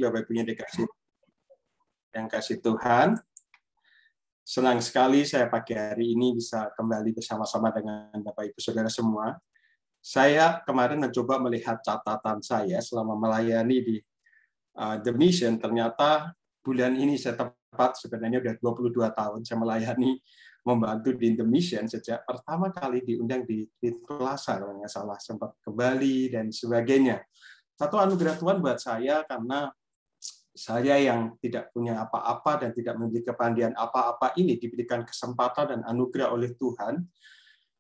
Bapak Ibu yang kasih Tuhan. Senang sekali saya pagi hari ini bisa kembali bersama-sama dengan Bapak Ibu Saudara semua. Saya kemarin mencoba melihat catatan saya selama melayani di The Mission. Ternyata bulan ini saya tepat sebenarnya sudah 22 tahun saya melayani, membantu di The Mission sejak pertama kali diundang di Plaza, kalau nggak salah, sempat ke Bali dan sebagainya. Satu anugerah Tuhan buat saya karena saya yang tidak punya apa-apa dan tidak memiliki kepandian apa-apa ini diberikan kesempatan dan anugerah oleh Tuhan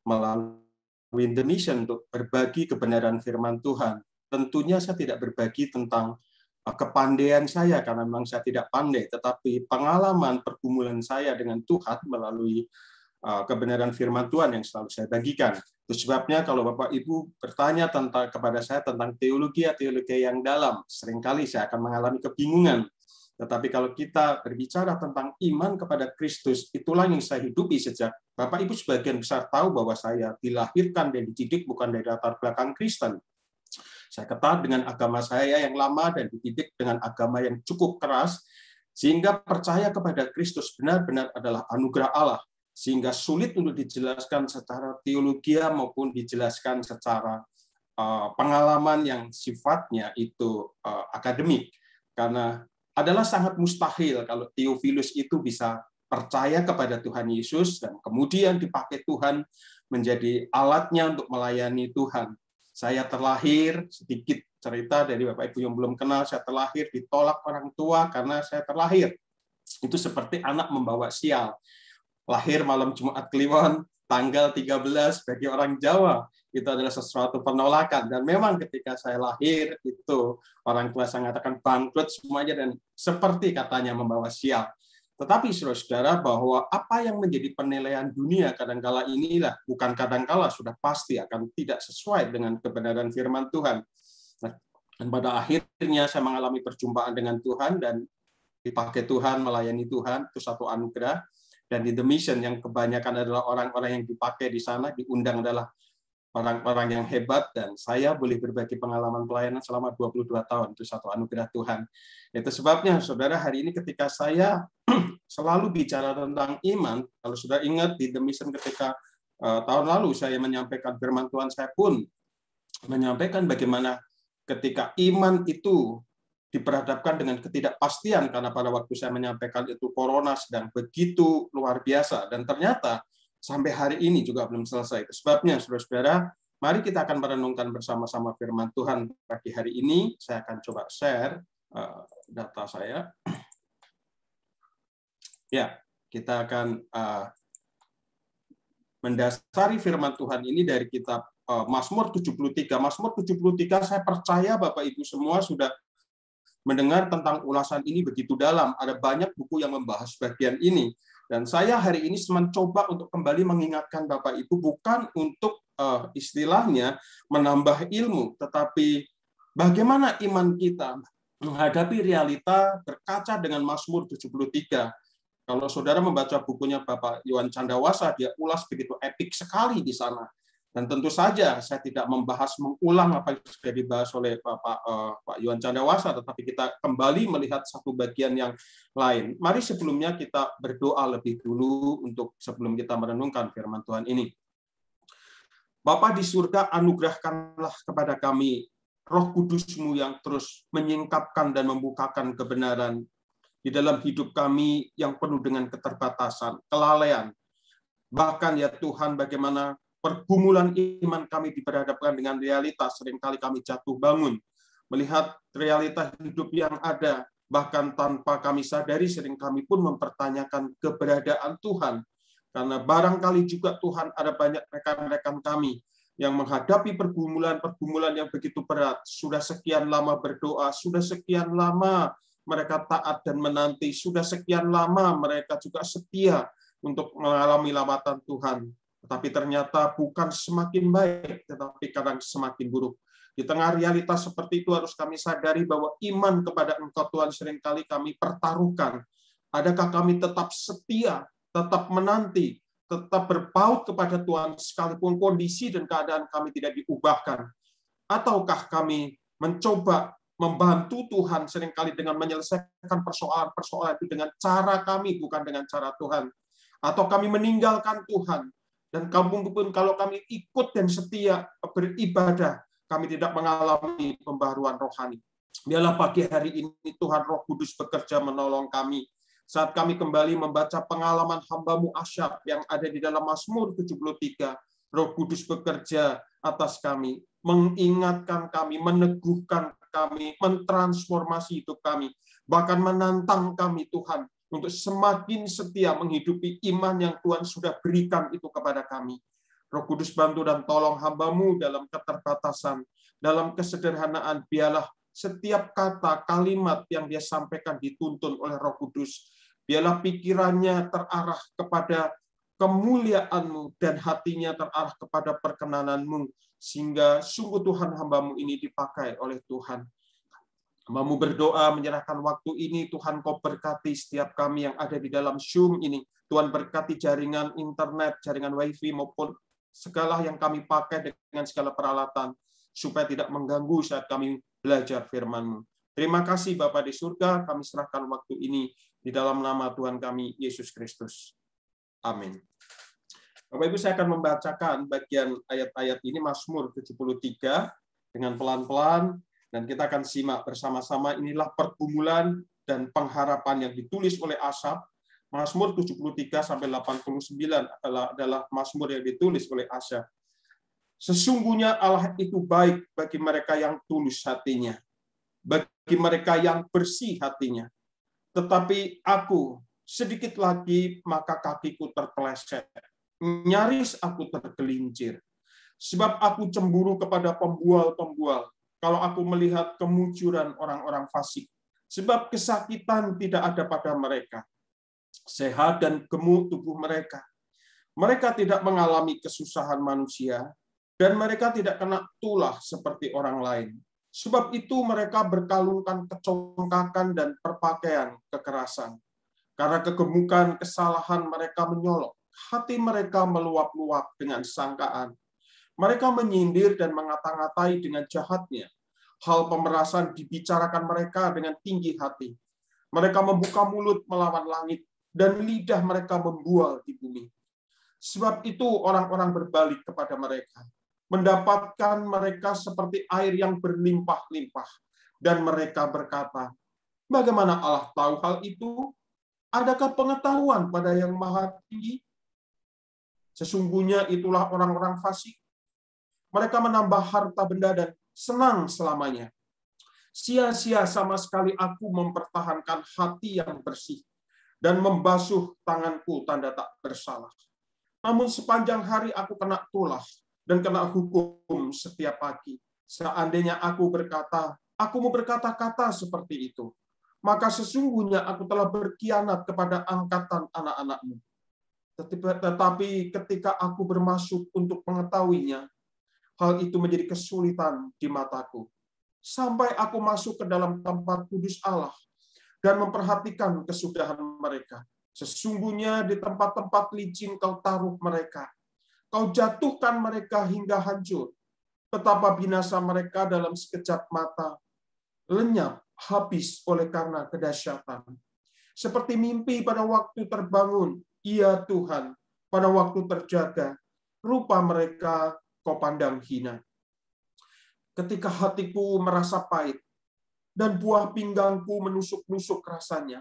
melalui The Mission untuk berbagi kebenaran firman Tuhan. Tentunya saya tidak berbagi tentang kepandaian saya karena memang saya tidak pandai, tetapi pengalaman pergumulan saya dengan Tuhan melalui kebenaran firman Tuhan yang selalu saya bagikan. Itu sebabnya kalau Bapak Ibu bertanya kepada saya tentang teologi yang dalam, seringkali saya akan mengalami kebingungan. Tetapi kalau kita berbicara tentang iman kepada Kristus, itulah yang saya hidupi sejak Bapak Ibu sebagian besar tahu bahwa saya dilahirkan dan dididik bukan dari latar belakang Kristen. Saya kenal dengan agama saya yang lama dan dididik dengan agama yang cukup keras, sehingga percaya kepada Kristus benar-benar adalah anugerah Allah, sehingga sulit untuk dijelaskan secara teologi maupun dijelaskan secara pengalaman yang sifatnya itu akademik. Karena adalah sangat mustahil kalau Theophilus itu bisa percaya kepada Tuhan Yesus dan kemudian dipakai Tuhan menjadi alatnya untuk melayani Tuhan. Saya terlahir, sedikit cerita dari Bapak Ibu yang belum kenal, saya terlahir ditolak orang tua karena saya terlahir. Itu seperti anak membawa sial. Lahir malam Jumat Kliwon, tanggal 13 bagi orang Jawa, itu adalah sesuatu penolakan. Dan memang ketika saya lahir, itu orang tua saya mengatakan bangkrut semuanya, dan seperti katanya membawa sial. Tetapi saudara-saudara, bahwa apa yang menjadi penilaian dunia kadangkala inilah, bukan kadangkala, sudah pasti akan tidak sesuai dengan kebenaran firman Tuhan. Dan pada akhirnya saya mengalami perjumpaan dengan Tuhan, dan dipakai Tuhan, melayani Tuhan, itu satu anugerah. Dan di The Mission yang kebanyakan adalah orang-orang yang dipakai di sana, diundang adalah orang-orang yang hebat, dan saya boleh berbagi pengalaman pelayanan selama 22 tahun, itu satu anugerah Tuhan. Itu sebabnya, saudara, hari ini ketika saya selalu bicara tentang iman, kalau sudah ingat di The Mission ketika tahun lalu saya menyampaikan firman Tuhan, saya pun menyampaikan bagaimana ketika iman itu diperhadapkan dengan ketidakpastian, karena pada waktu saya menyampaikan itu corona sedang begitu luar biasa, dan ternyata sampai hari ini juga belum selesai. Sebabnya, saudara-saudara, mari kita akan merenungkan bersama-sama firman Tuhan pagi hari ini. Saya akan coba share data saya. Ya, kita akan mendasari firman Tuhan ini dari kitab Mazmur 73. Mazmur 73, saya percaya Bapak Ibu semua sudah mendengar tentang ulasan ini begitu dalam. Ada banyak buku yang membahas bagian ini. Dan saya hari ini mencoba untuk kembali mengingatkan Bapak Ibu, bukan untuk istilahnya menambah ilmu, tetapi bagaimana iman kita menghadapi realita berkaca dengan Mazmur 73. Kalau saudara membaca bukunya Bapak Yohan Chandrawasa, dia ulas begitu epik sekali di sana. Dan tentu saja saya tidak membahas mengulang apa yang sudah dibahas oleh Pak Yohan Chandrawasa, tetapi kita kembali melihat satu bagian yang lain. Mari sebelumnya kita berdoa lebih dulu untuk sebelum kita merenungkan firman Tuhan ini. Bapa di surga, anugerahkanlah kepada kami Roh Kudus-Mu yang terus menyingkapkan dan membukakan kebenaran di dalam hidup kami yang penuh dengan keterbatasan, kelalaian. Bahkan ya Tuhan, bagaimana pergumulan iman kami diperhadapkan dengan realitas, seringkali kami jatuh bangun, melihat realita hidup yang ada, bahkan tanpa kami sadari, sering kami pun mempertanyakan keberadaan Tuhan. Karena barangkali juga Tuhan ada banyak rekan-rekan kami yang menghadapi pergumulan-pergumulan yang begitu berat, sudah sekian lama berdoa, sudah sekian lama mereka taat dan menanti, sudah sekian lama mereka juga setia untuk mengalami lawatan Tuhan. Tetapi ternyata bukan semakin baik, tetapi kadang semakin buruk. Di tengah realitas seperti itu harus kami sadari bahwa iman kepada Engkau Tuhan seringkali kami pertaruhkan. Adakah kami tetap setia, tetap menanti, tetap berpaut kepada Tuhan sekalipun kondisi dan keadaan kami tidak diubahkan? Ataukah kami mencoba membantu Tuhan seringkali dengan menyelesaikan persoalan-persoalan itu dengan cara kami, bukan dengan cara Tuhan. Atau kami meninggalkan Tuhan. Dan pun kalau kami ikut dan setia beribadah, kami tidak mengalami pembaruan rohani. Biarlah pagi hari ini Tuhan Roh Kudus bekerja menolong kami. Saat kami kembali membaca pengalaman hamba-Mu Asyaf yang ada di dalam Mazmur 73, Roh Kudus bekerja atas kami, mengingatkan kami, meneguhkan kami, mentransformasi hidup kami, bahkan menantang kami Tuhan untuk semakin setia menghidupi iman yang Tuhan sudah berikan itu kepada kami. Roh Kudus bantu dan tolong hamba-Mu dalam keterbatasan, dalam kesederhanaan, biarlah setiap kata, kalimat yang dia sampaikan dituntun oleh Roh Kudus. Biarlah pikirannya terarah kepada kemuliaan-Mu dan hatinya terarah kepada perkenanan-Mu, sehingga sungguh Tuhan hamba-Mu ini dipakai oleh Tuhan. Hamba-Mu berdoa menyerahkan waktu ini, Tuhan Kau berkati setiap kami yang ada di dalam Zoom ini. Tuhan berkati jaringan internet, jaringan wifi maupun segala yang kami pakai dengan segala peralatan, supaya tidak mengganggu saat kami belajar firman-Mu. Terima kasih Bapa di surga, kami serahkan waktu ini di dalam nama Tuhan kami, Yesus Kristus. Amin. Bapak Ibu, saya akan membacakan bagian ayat-ayat ini, Mazmur 73, dengan pelan-pelan, dan kita akan simak bersama-sama. Inilah pergumulan dan pengharapan yang ditulis oleh Asaf. Mazmur 73 sampai 89 adalah mazmur yang ditulis oleh Asaf. Sesungguhnya Allah itu baik bagi mereka yang tulus hatinya, bagi mereka yang bersih hatinya. Tetapi aku, sedikit lagi maka kakiku terpeleset, nyaris aku tergelincir. Sebab aku cemburu kepada pembual-pembual, kalau aku melihat kemunculan orang-orang fasik. Sebab kesakitan tidak ada pada mereka. Sehat dan gemuk tubuh mereka. Mereka tidak mengalami kesusahan manusia, dan mereka tidak kena tulah seperti orang lain. Sebab itu mereka berkalungkan kecongkakan dan perpakaian kekerasan. Karena kegemukan kesalahan mereka menyolok. Hati mereka meluap-luap dengan sangkaan. Mereka menyindir dan mengata-ngatai dengan jahatnya. Hal pemerasan dibicarakan mereka dengan tinggi hati. Mereka membuka mulut melawan langit, dan lidah mereka membual di bumi. Sebab itu orang-orang berbalik kepada mereka, mendapatkan mereka seperti air yang berlimpah-limpah. Dan mereka berkata, bagaimana Allah tahu hal itu? Adakah pengetahuan pada yang maha tinggi? Sesungguhnya itulah orang-orang fasik. Mereka menambah harta benda dan senang selamanya. Sia-sia sama sekali aku mempertahankan hati yang bersih dan membasuh tanganku tanda tak bersalah. Namun sepanjang hari aku kena tulah dan kena hukum setiap pagi. Seandainya aku mau berkata-kata seperti itu, maka sesungguhnya aku telah berkhianat kepada angkatan anak-anak-Mu. Tetapi ketika aku bermaksud untuk mengetahuinya, hal itu menjadi kesulitan di mataku. Sampai aku masuk ke dalam tempat kudus Allah dan memperhatikan kesudahan mereka. Sesungguhnya di tempat-tempat licin Kau taruh mereka. Kau jatuhkan mereka hingga hancur. Betapa binasa mereka dalam sekejap mata. Lenyap habis oleh karena kedahsyatan. Seperti mimpi pada waktu terbangun, ya Tuhan, pada waktu terjaga, rupa mereka Kau pandang hina. Ketika hatiku merasa pahit, dan buah pinggangku menusuk-nusuk rasanya,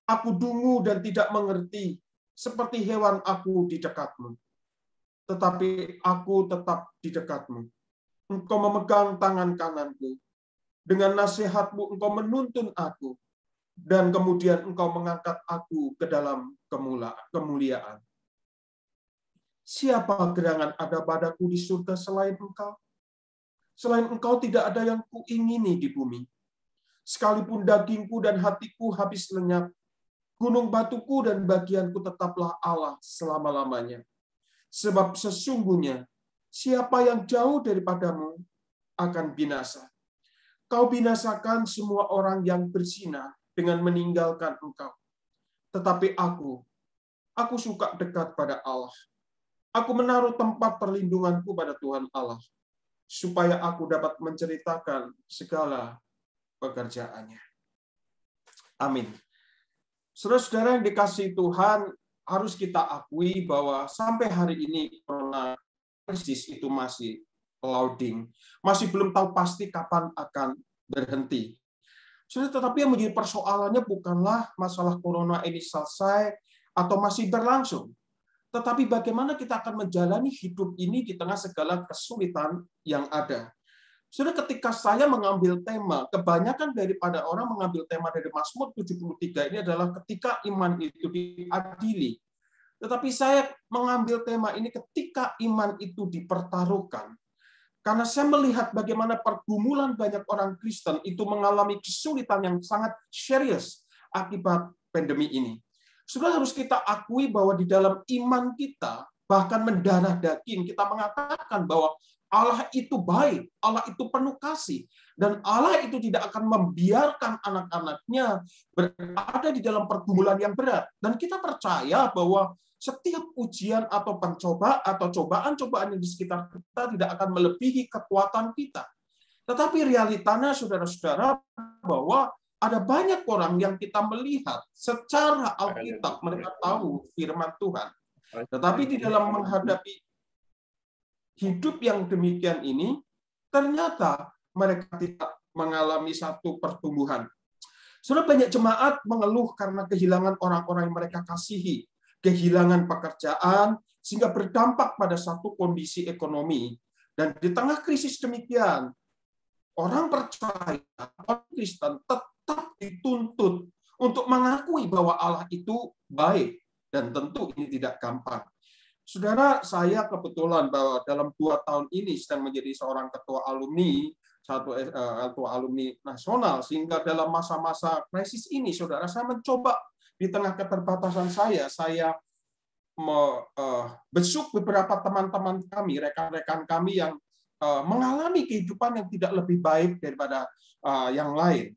aku dungu dan tidak mengerti, seperti hewan aku di dekat-Mu. Tetapi aku tetap di dekat-Mu. Engkau memegang tangan kananku. Dengan nasihat-Mu Engkau menuntun aku, dan kemudian Engkau mengangkat aku ke dalam kemuliaan. Siapa gerangan ada padaku di surga selain Engkau? Selain Engkau tidak ada yang kuingini di bumi. Sekalipun dagingku dan hatiku habis lenyap, gunung batuku dan bagianku tetaplah Allah selama-lamanya. Sebab sesungguhnya siapa yang jauh daripada-Mu akan binasa. Kau binasakan semua orang yang berzina dengan meninggalkan Engkau. Tetapi aku suka dekat pada Allah. Aku menaruh tempat perlindunganku pada Tuhan Allah, supaya aku dapat menceritakan segala pekerjaannya. Amin. Saudara-saudara yang dikasihi Tuhan, harus kita akui bahwa sampai hari ini corona krisis itu masih loading, masih belum tahu pasti kapan akan berhenti. Tetapi yang menjadi persoalannya bukanlah masalah corona ini selesai atau masih berlangsung, tetapi bagaimana kita akan menjalani hidup ini di tengah segala kesulitan yang ada. Sudah ketika saya mengambil tema, kebanyakan daripada orang mengambil tema dari Mazmur 73 ini adalah ketika iman itu diadili. Tetapi saya mengambil tema ini ketika iman itu dipertaruhkan. Karena saya melihat bagaimana pergumulan banyak orang Kristen itu mengalami kesulitan yang sangat serius akibat pandemi ini. Sudah harus kita akui bahwa di dalam iman kita, bahkan mendarah daging, kita mengatakan bahwa Allah itu baik, Allah itu penuh kasih, dan Allah itu tidak akan membiarkan anak-anaknya berada di dalam pergumulan yang berat. Dan kita percaya bahwa setiap ujian atau cobaan-cobaan yang di sekitar kita tidak akan melebihi kekuatan kita. Tetapi realitanya, saudara-saudara, bahwa ada banyak orang yang kita melihat secara Alkitab, mereka tahu firman Tuhan. Tetapi di dalam menghadapi hidup yang demikian ini, ternyata mereka tidak mengalami satu pertumbuhan. Sudah banyak jemaat mengeluh karena kehilangan orang-orang yang mereka kasihi, kehilangan pekerjaan, sehingga berdampak pada satu kondisi ekonomi. Dan di tengah krisis demikian, orang percaya, orang Kristen tetap dituntut untuk mengakui bahwa Allah itu baik. Dan tentu ini tidak gampang. Saudara, saya kebetulan bahwa dalam 2 tahun ini sedang menjadi seorang ketua alumni, ketua alumni nasional, sehingga dalam masa-masa krisis ini, saudara, saya mencoba di tengah keterbatasan saya besuk beberapa teman-teman kami, rekan-rekan kami yang mengalami kehidupan yang tidak lebih baik daripada yang lain.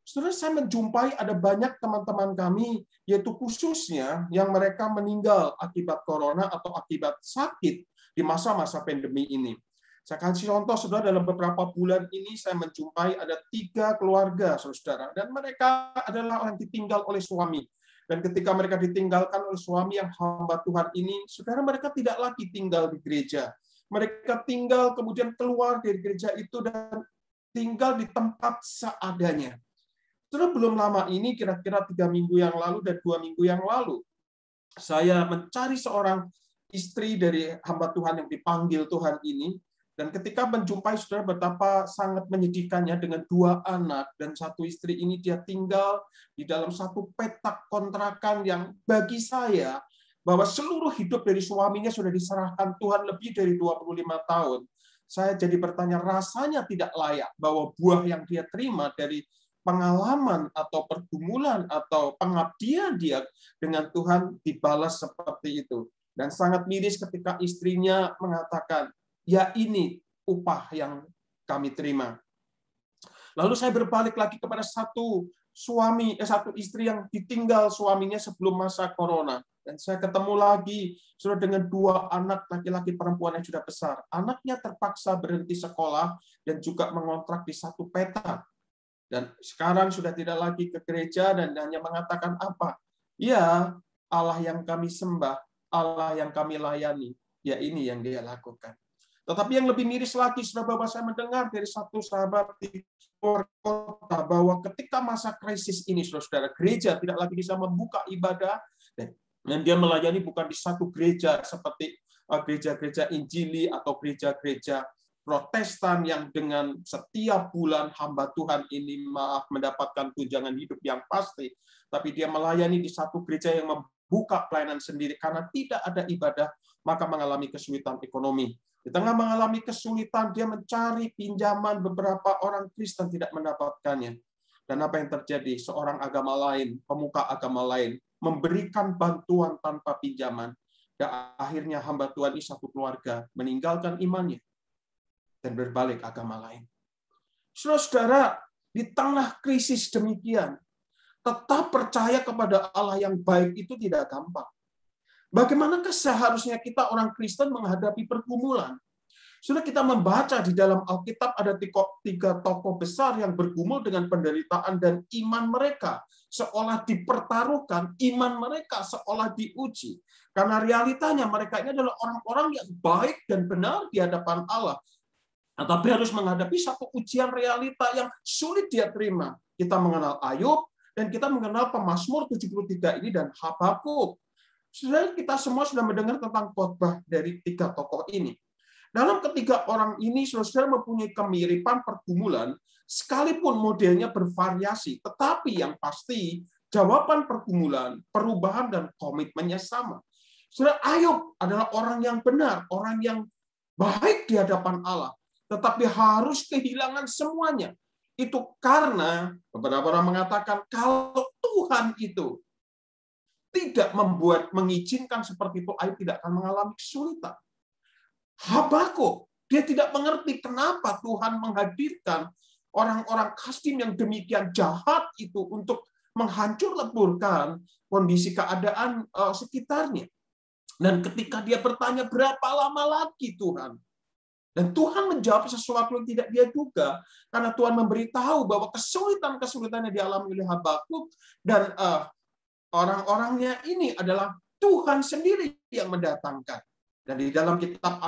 Saudara, saya menjumpai ada banyak teman-teman kami, yaitu khususnya yang mereka meninggal akibat corona atau akibat sakit di masa-masa pandemi ini. Saya kasih contoh, saudara, dalam beberapa bulan ini saya menjumpai ada 3 keluarga, saudara, dan mereka adalah orang ditinggal oleh suami. Dan ketika mereka ditinggalkan oleh suami yang hamba Tuhan ini, saudara, mereka tidak lagi tinggal di gereja. Mereka tinggal kemudian keluar dari gereja itu dan tinggal di tempat seadanya. Saudara, belum lama ini, kira-kira 3 minggu yang lalu dan 2 minggu yang lalu, saya mencari seorang istri dari hamba Tuhan yang dipanggil Tuhan ini. Dan ketika menjumpai, saudara, betapa sangat menyedihkannya dengan 2 anak dan 1 istri ini, dia tinggal di dalam satu petak kontrakan yang bagi saya, bahwa seluruh hidup dari suaminya sudah diserahkan Tuhan lebih dari 25 tahun. Saya jadi bertanya, rasanya tidak layak bahwa buah yang dia terima dari pengalaman atau pergumulan atau pengabdian dia dengan Tuhan dibalas seperti itu. Dan sangat miris ketika istrinya mengatakan, ya ini upah yang kami terima. Lalu saya berbalik lagi kepada satu istri yang ditinggal suaminya sebelum masa corona. Dan saya ketemu lagi sudah dengan 2 anak laki-laki perempuan yang sudah besar. Anaknya terpaksa berhenti sekolah dan juga mengontrak di satu petak. Dan sekarang sudah tidak lagi ke gereja dan hanya mengatakan apa? Ya, Allah yang kami sembah, Allah yang kami layani, ya ini yang dia lakukan. Tetapi yang lebih miris lagi, saudara, saya mendengar dari satu sahabat di luar kota bahwa ketika masa krisis ini, saudara, gereja tidak lagi bisa membuka ibadah, dan dia melayani bukan di satu gereja seperti gereja-gereja Injili atau gereja-gereja Protestan yang dengan setiap bulan hamba Tuhan ini mendapatkan tunjangan hidup yang pasti, tapi dia melayani di satu gereja yang membuka pelayanan sendiri karena tidak ada ibadah, maka mengalami kesulitan ekonomi. Di tengah mengalami kesulitan, dia mencari pinjaman, beberapa orang Kristen tidak mendapatkannya. Dan apa yang terjadi? Seorang agama lain, pemuka agama lain, memberikan bantuan tanpa pinjaman. Dan akhirnya hamba Tuhan ini satu keluarga meninggalkan imannya dan berbalik agama lain. Saudara-saudara, di tengah krisis demikian, tetap percaya kepada Allah yang baik itu tidak gampang. Bagaimanakah seharusnya kita orang Kristen menghadapi pergumulan? Sudah kita membaca di dalam Alkitab ada tiga tokoh besar yang bergumul dengan penderitaan dan iman mereka seolah dipertaruhkan, iman mereka seolah diuji. Karena realitanya mereka ini adalah orang-orang yang baik dan benar di hadapan Allah. Tetapi harus menghadapi satu ujian realita yang sulit dia terima. Kita mengenal Ayub dan kita mengenal Pemazmur 73 ini dan Habakuk. Saudara, kita semua sudah mendengar tentang khotbah dari tiga tokoh ini. Dalam ketiga orang ini, saudara mempunyai kemiripan pergumulan, sekalipun modelnya bervariasi, tetapi yang pasti jawaban pergumulan, perubahan, dan komitmennya sama. Saudara, Ayub adalah orang yang benar, orang yang baik di hadapan Allah, tetapi harus kehilangan semuanya. Itu karena beberapa orang mengatakan kalau Tuhan itu tidak mengizinkan seperti itu, Ayub tidak akan mengalami kesulitan. Habakuk, dia tidak mengerti kenapa Tuhan menghadirkan orang-orang Kasdim yang demikian jahat itu untuk menghancur leburkan kondisi keadaan sekitarnya. Dan ketika dia bertanya, berapa lama lagi Tuhan? Dan Tuhan menjawab sesuatu yang tidak dia duga, karena Tuhan memberitahu bahwa kesulitan-kesulitan yang dialami oleh Habakuk dan orang-orangnya ini adalah Tuhan sendiri yang mendatangkan. Dan di dalam kitab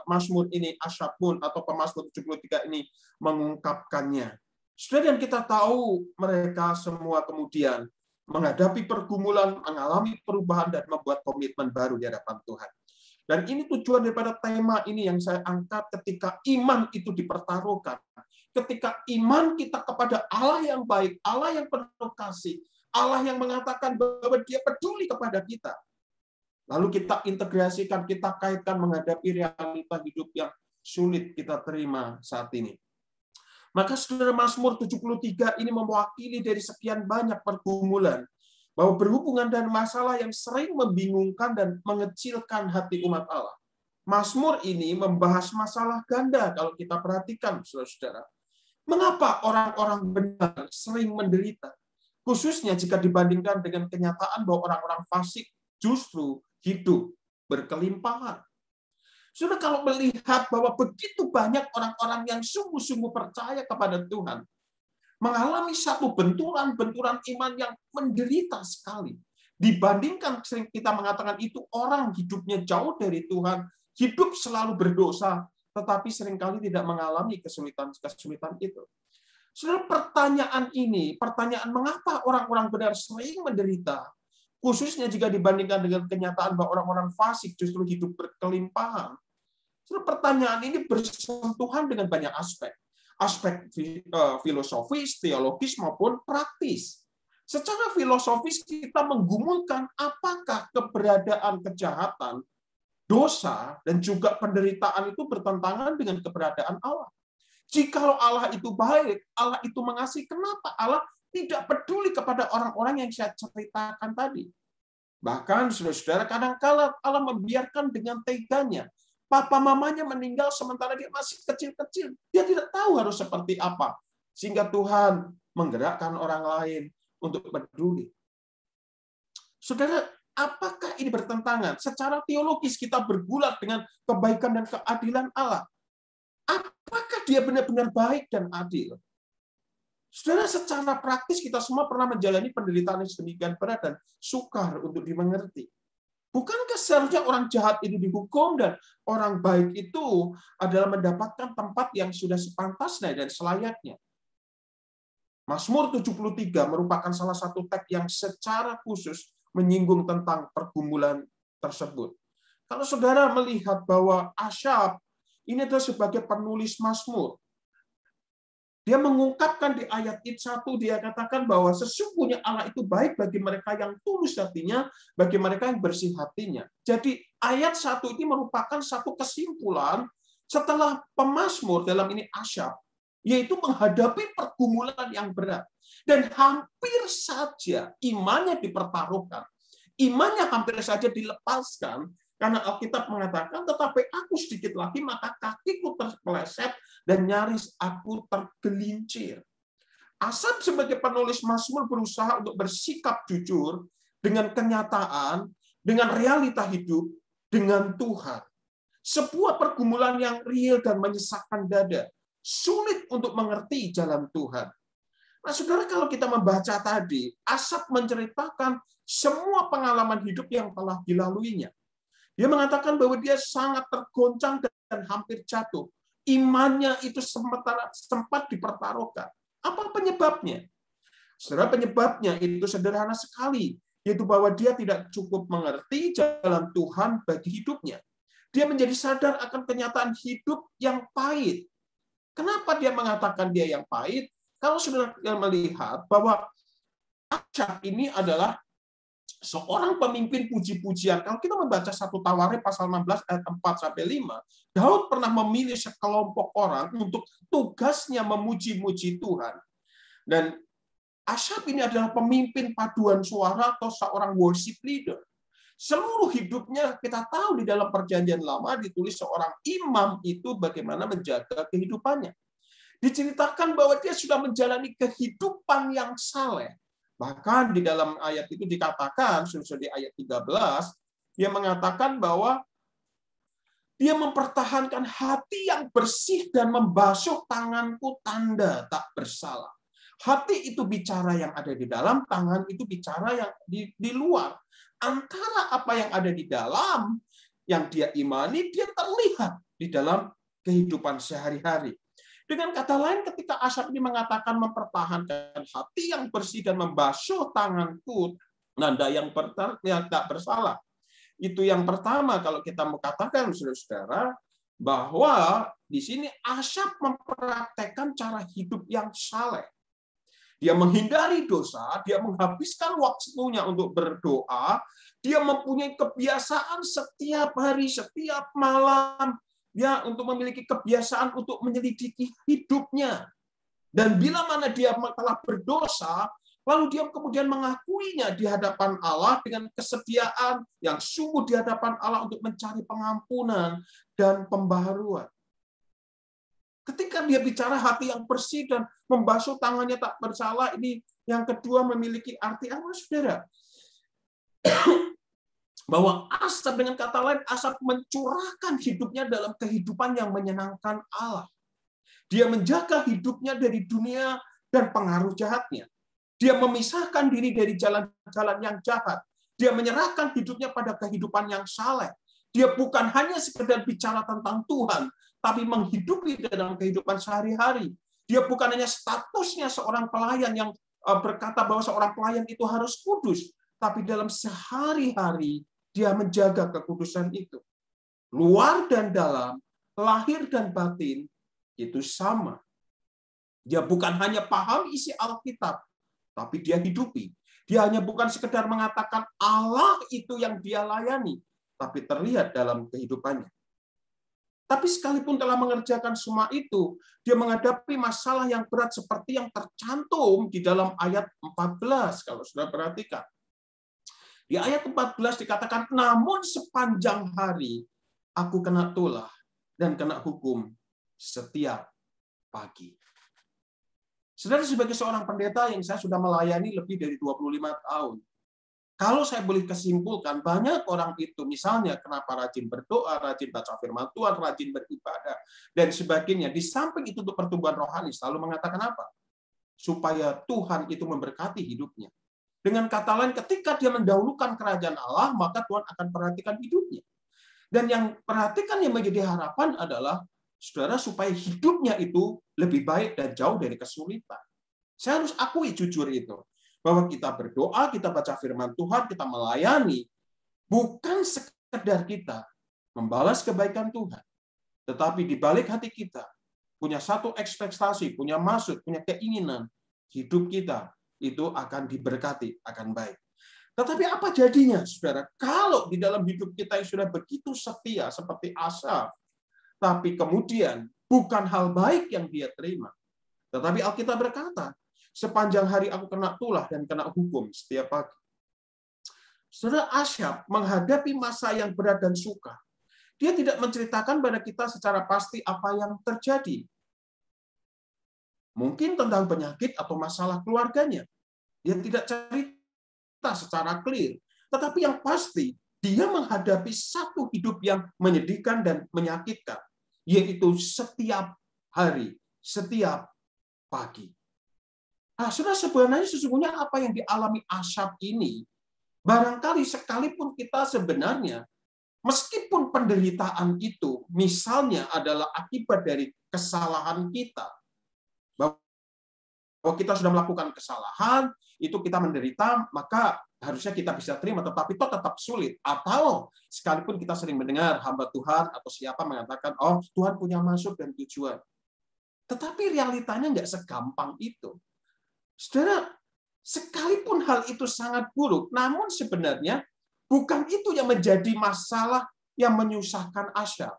Mazmur ini, Asyabun atau Pemazmur 73 ini mengungkapkannya. Sudah, dan kita tahu mereka semua kemudian menghadapi pergumulan, mengalami perubahan, dan membuat komitmen baru di hadapan Tuhan. Dan ini tujuan daripada tema ini yang saya angkat ketika iman itu dipertaruhkan. Ketika iman kita kepada Allah yang baik, Allah yang penuh kasih, Allah yang mengatakan bahwa Dia peduli kepada kita. Lalu kita integrasikan, kita kaitkan menghadapi realita hidup yang sulit kita terima saat ini. Maka saudara, Mazmur 73 ini mewakili dari sekian banyak pergumulan, bahwa berhubungan dan masalah yang sering membingungkan dan mengecilkan hati umat Allah. Mazmur ini membahas masalah ganda kalau kita perhatikan, saudara-saudara. Mengapa orang-orang benar sering menderita? Khususnya jika dibandingkan dengan kenyataan bahwa orang-orang fasik justru hidup berkelimpahan. Sudah, kalau melihat bahwa begitu banyak orang-orang yang sungguh-sungguh percaya kepada Tuhan, mengalami satu benturan-benturan iman yang menderita sekali. Dibandingkan sering kita mengatakan itu orang hidupnya jauh dari Tuhan, hidup selalu berdosa, tetapi seringkali tidak mengalami kesulitan-kesulitan itu. Saudara, pertanyaan mengapa orang-orang benar sering menderita, khususnya jika dibandingkan dengan kenyataan bahwa orang-orang fasik justru hidup berkelimpahan. Pertanyaan ini bersentuhan dengan banyak aspek filosofis, teologis, maupun praktis. Secara filosofis kita menggumulkan apakah keberadaan kejahatan, dosa, dan juga penderitaan itu bertentangan dengan keberadaan Allah. Jikalau Allah itu baik, Allah itu mengasihi, kenapa Allah tidak peduli kepada orang-orang yang saya ceritakan tadi? Bahkan, saudara-saudara, kadang-kala Allah membiarkan dengan teganya. Papa mamanya meninggal sementara dia masih kecil-kecil. Dia tidak tahu harus seperti apa. Sehingga Tuhan menggerakkan orang lain untuk peduli. Saudara, apakah ini bertentangan? Secara teologis kita bergulat dengan kebaikan dan keadilan Allah. Apakah dia benar-benar baik dan adil? Saudara, secara praktis kita semua pernah menjalani penderitaan yang sedemikian berat dan sukar untuk dimengerti. Bukankah seharusnya orang jahat itu dihukum dan orang baik itu adalah mendapatkan tempat yang sudah sepantasnya dan selayaknya? Mazmur 73 merupakan salah satu teks yang secara khusus menyinggung tentang pergumulan tersebut. Kalau saudara melihat bahwa Asyab ini adalah sebagai penulis Mazmur, dia mengungkapkan di ayat 1, dia katakan bahwa sesungguhnya Allah itu baik bagi mereka yang tulus hatinya, bagi mereka yang bersih hatinya. Jadi ayat 1 ini merupakan satu kesimpulan setelah pemazmur, dalam ini Asyab, yaitu menghadapi pergumulan yang berat. Dan hampir saja imannya dipertaruhkan. Imannya hampir saja dilepaskan, karena Alkitab mengatakan, tetapi aku sedikit lagi maka kakiku terpeleset dan nyaris aku tergelincir. Asap sebagai penulis Mazmur berusaha untuk bersikap jujur dengan kenyataan, dengan realita hidup, dengan Tuhan. Sebuah pergumulan yang real dan menyesakkan dada. Sulit untuk mengerti jalan Tuhan. Nah, saudara, kalau kita membaca tadi, Asaf menceritakan semua pengalaman hidup yang telah dilaluinya. Dia mengatakan bahwa dia sangat tergoncang dan hampir jatuh. Imannya itu sempat dipertaruhkan. Apa penyebabnya? Saudara, penyebabnya itu sederhana sekali, yaitu bahwa dia tidak cukup mengerti jalan Tuhan bagi hidupnya. Dia menjadi sadar akan kenyataan hidup yang pahit. Kenapa dia mengatakan dia yang pahit? Kalau saudara melihat bahwa Asaf ini adalah seorang pemimpin puji-pujian. Kalau kita membaca 1 Tawarikh pasal 16 ayat 4-5, Daud pernah memilih sekelompok orang untuk tugasnya memuji-muji Tuhan. Dan Asaf ini adalah pemimpin paduan suara atau seorang worship leader. Seluruh hidupnya kita tahu di dalam Perjanjian Lama ditulis seorang imam itu bagaimana menjaga kehidupannya. Diceritakan bahwa dia sudah menjalani kehidupan yang saleh. Bahkan di dalam ayat itu dikatakan, sudah di ayat 13, dia mengatakan bahwa dia mempertahankan hati yang bersih dan membasuh tanganku tanda tak bersalah. Hati itu bicara yang ada di dalam, tangan itu bicara yang di luar. Antara apa yang ada di dalam, yang dia imani, dia terlihat di dalam kehidupan sehari-hari. Dengan kata lain, ketika Asaf ini mengatakan mempertahankan hati yang bersih dan membasuh tanganku, nanda yang tak bersalah. Itu yang pertama kalau kita mau katakan, saudara-saudara, bahwa di sini Asaf mempraktekkan cara hidup yang saleh. Dia menghindari dosa, dia menghabiskan waktunya untuk berdoa, dia mempunyai kebiasaan setiap hari, setiap malam, ya, untuk memiliki kebiasaan untuk menyelidiki hidupnya. Dan bila mana dia telah berdosa, lalu dia kemudian mengakuinya di hadapan Allah dengan kesediaan yang sungguh di hadapan Allah untuk mencari pengampunan dan pembaharuan. Ketika dia bicara hati yang bersih dan membasuh tangannya tak bersalah, ini yang kedua memiliki arti apa, saudara? Bahwa Asaf, dengan kata lain, Asaf mencurahkan hidupnya dalam kehidupan yang menyenangkan Allah. Dia menjaga hidupnya dari dunia dan pengaruh jahatnya. Dia memisahkan diri dari jalan-jalan yang jahat. Dia menyerahkan hidupnya pada kehidupan yang saleh. Dia bukan hanya sekedar bicara tentang Tuhan, tapi menghidupi dalam kehidupan sehari-hari. Dia bukan hanya statusnya seorang pelayan yang berkata bahwa seorang pelayan itu harus kudus, tapi dalam sehari-hari dia menjaga kekudusan itu. Luar dan dalam, lahir dan batin, itu sama. Dia bukan hanya paham isi Alkitab, tapi dia hidupi. Dia hanya bukan sekedar mengatakan Allah itu yang dia layani, tapi terlihat dalam kehidupannya. Tapi sekalipun telah mengerjakan semua itu, dia menghadapi masalah yang berat seperti yang tercantum di dalam ayat 14, kalau sudah perhatikan. Di ayat 14 dikatakan, namun sepanjang hari aku kena tulah dan kena hukum setiap pagi. Saudara, sebagai seorang pendeta yang saya sudah melayani lebih dari 25 tahun, kalau saya boleh kesimpulkan, banyak orang itu misalnya kenapa rajin berdoa, rajin baca firman Tuhan, rajin beribadah, dan sebagainya. Di samping itu untuk pertumbuhan rohani, selalu mengatakan apa? Supaya Tuhan itu memberkati hidupnya. Dengan kata lain, ketika dia mendahulukan kerajaan Allah, maka Tuhan akan perhatikan hidupnya. Dan yang perhatikan yang menjadi harapan adalah, saudara, supaya hidupnya itu lebih baik dan jauh dari kesulitan. Saya harus akui jujur itu. Bahwa kita berdoa, kita baca firman Tuhan, kita melayani, bukan sekedar kita membalas kebaikan Tuhan, tetapi di balik hati kita punya satu ekspektasi, punya maksud, punya keinginan, hidup kita itu akan diberkati, akan baik. Tetapi apa jadinya, saudara, kalau di dalam hidup kita yang sudah begitu setia seperti Asaf, tapi kemudian bukan hal baik yang dia terima, tetapi Alkitab berkata, sepanjang hari aku kena tulah dan kena hukum setiap pagi. Saudara, Asaf menghadapi masa yang berat dan suka. Dia tidak menceritakan pada kita secara pasti apa yang terjadi. Mungkin tentang penyakit atau masalah keluarganya. Dia tidak cerita secara clear. Tetapi yang pasti, dia menghadapi satu hidup yang menyedihkan dan menyakitkan, yaitu setiap hari, setiap pagi. Nah, saudara, sebenarnya sesungguhnya apa yang dialami Asyaf ini, barangkali sekalipun kita sebenarnya, meskipun penderitaan itu misalnya adalah akibat dari kesalahan kita, bahwa kita sudah melakukan kesalahan, itu kita menderita, maka harusnya kita bisa terima, tetapi itu tetap sulit. Atau sekalipun kita sering mendengar hamba Tuhan atau siapa mengatakan, oh Tuhan punya maksud dan tujuan. Tetapi realitanya nggak segampang itu. Saudara, sekalipun hal itu sangat buruk, namun sebenarnya bukan itu yang menjadi masalah yang menyusahkan Asyaf.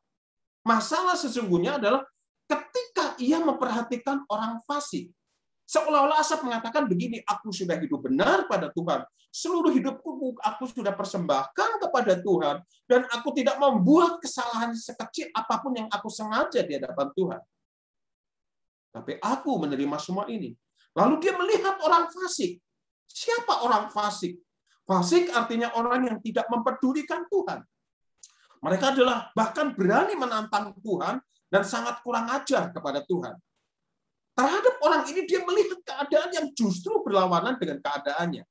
Masalah sesungguhnya adalah ketika ia memperhatikan orang fasik. Seolah-olah Asyaf mengatakan begini, aku sudah hidup benar pada Tuhan. Seluruh hidupku aku sudah persembahkan kepada Tuhan. Dan aku tidak membuat kesalahan sekecil apapun yang aku sengaja di hadapan Tuhan. Tapi aku menerima semua ini. Lalu dia melihat orang fasik. Siapa orang fasik? Fasik artinya orang yang tidak mempedulikan Tuhan. Mereka adalah bahkan berani menantang Tuhan dan sangat kurang ajar kepada Tuhan. Terhadap orang ini dia melihat keadaan yang justru berlawanan dengan keadaannya.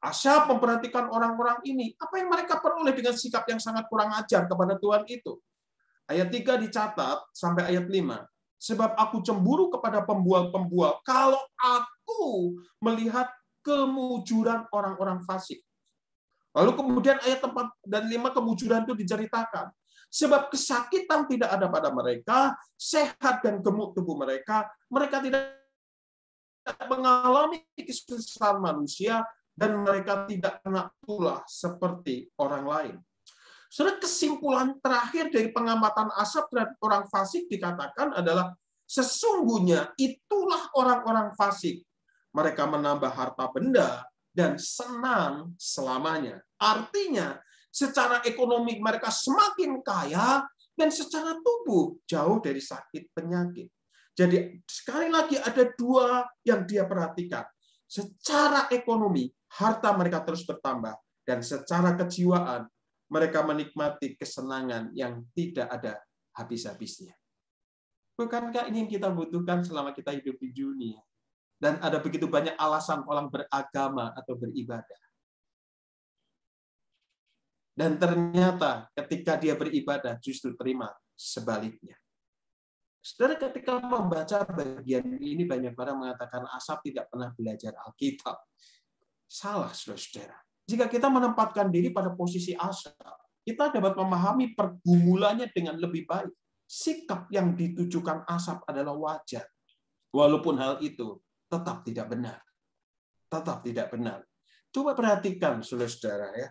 Asyaf memperhatikan orang-orang ini. Apa yang mereka peroleh dengan sikap yang sangat kurang ajar kepada Tuhan itu? Ayat 3 dicatat sampai ayat 5. Sebab aku cemburu kepada pembual-pembual kalau aku melihat kemujuran orang-orang fasik. Lalu kemudian ayat 4 dan 5 kemujuran itu diceritakan. Sebab kesakitan tidak ada pada mereka, sehat dan gemuk tubuh mereka, mereka tidak mengalami kesusahan manusia, dan mereka tidak kena tulah seperti orang lain. Saudara, kesimpulan terakhir dari pengamatan Asyaf terhadap orang fasik dikatakan adalah sesungguhnya itulah orang-orang fasik. Mereka menambah harta benda dan senang selamanya. Artinya, secara ekonomi mereka semakin kaya dan secara tubuh jauh dari sakit penyakit. Jadi sekali lagi ada dua yang dia perhatikan. Secara ekonomi, harta mereka terus bertambah. Dan secara kejiwaan, mereka menikmati kesenangan yang tidak ada habis-habisnya. Bukankah ini yang kita butuhkan selama kita hidup di dunia? Dan ada begitu banyak alasan orang beragama atau beribadah. Dan ternyata ketika dia beribadah justru terima sebaliknya. Saudara, ketika membaca bagian ini banyak orang mengatakan Asyaf tidak pernah belajar Alkitab. Salah, saudara. Jika kita menempatkan diri pada posisi Asyaf, kita dapat memahami pergumulannya dengan lebih baik. Sikap yang ditujukan Asyaf adalah wajar. Walaupun hal itu tetap tidak benar. Tetap tidak benar. Coba perhatikan, saudara-saudara, ya.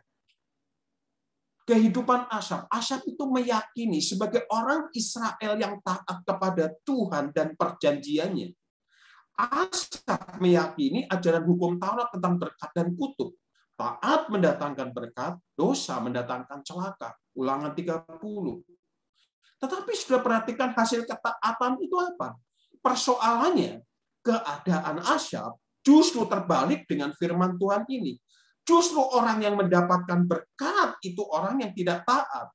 Kehidupan Asyaf. Asyaf itu meyakini sebagai orang Israel yang taat kepada Tuhan dan perjanjiannya. Asyaf meyakini ajaran hukum Taurat tentang berkat dan kutuk. Taat mendatangkan berkat, dosa mendatangkan celaka. Ulangan 30. Tetapi sudah perhatikan hasil ketaatan itu apa? Persoalannya, keadaan Asyaf justru terbalik dengan firman Tuhan ini. Justru orang yang mendapatkan berkat itu orang yang tidak taat.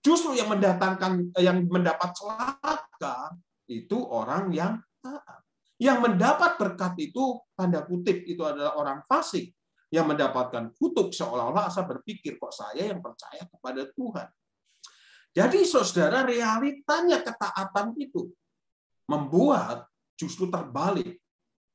Justru yang mendapat celaka itu orang yang taat. Yang mendapat berkat itu tanda kutip itu adalah orang fasik. Yang mendapatkan kutuk seolah-olah Asyaf berpikir kok saya yang percaya kepada Tuhan. Jadi saudara, realitanya ketaatan itu membuat justru terbalik.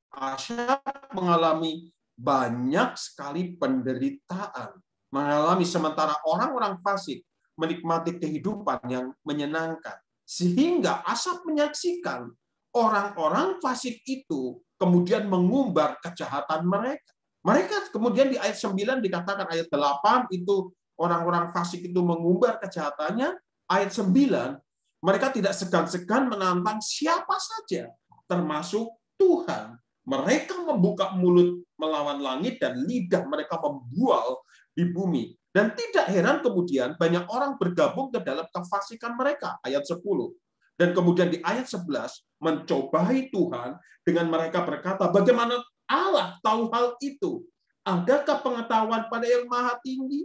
Asyaf mengalami banyak sekali penderitaan, mengalami sementara orang-orang fasik menikmati kehidupan yang menyenangkan. Sehingga Asyaf menyaksikan orang-orang fasik itu kemudian mengumbar kejahatan mereka. Mereka kemudian di ayat 9 dikatakan, ayat 8 itu orang-orang fasik itu mengumbar kejahatannya. Ayat 9, mereka tidak segan-segan menantang siapa saja, termasuk Tuhan. Mereka membuka mulut melawan langit dan lidah mereka membual di bumi. Dan tidak heran kemudian banyak orang bergabung ke dalam kefasikan mereka. Ayat 10. Dan kemudian di ayat 11, mencobai Tuhan dengan mereka berkata, bagaimana Allah tahu hal itu? Adakah pengetahuan pada yang maha tinggi?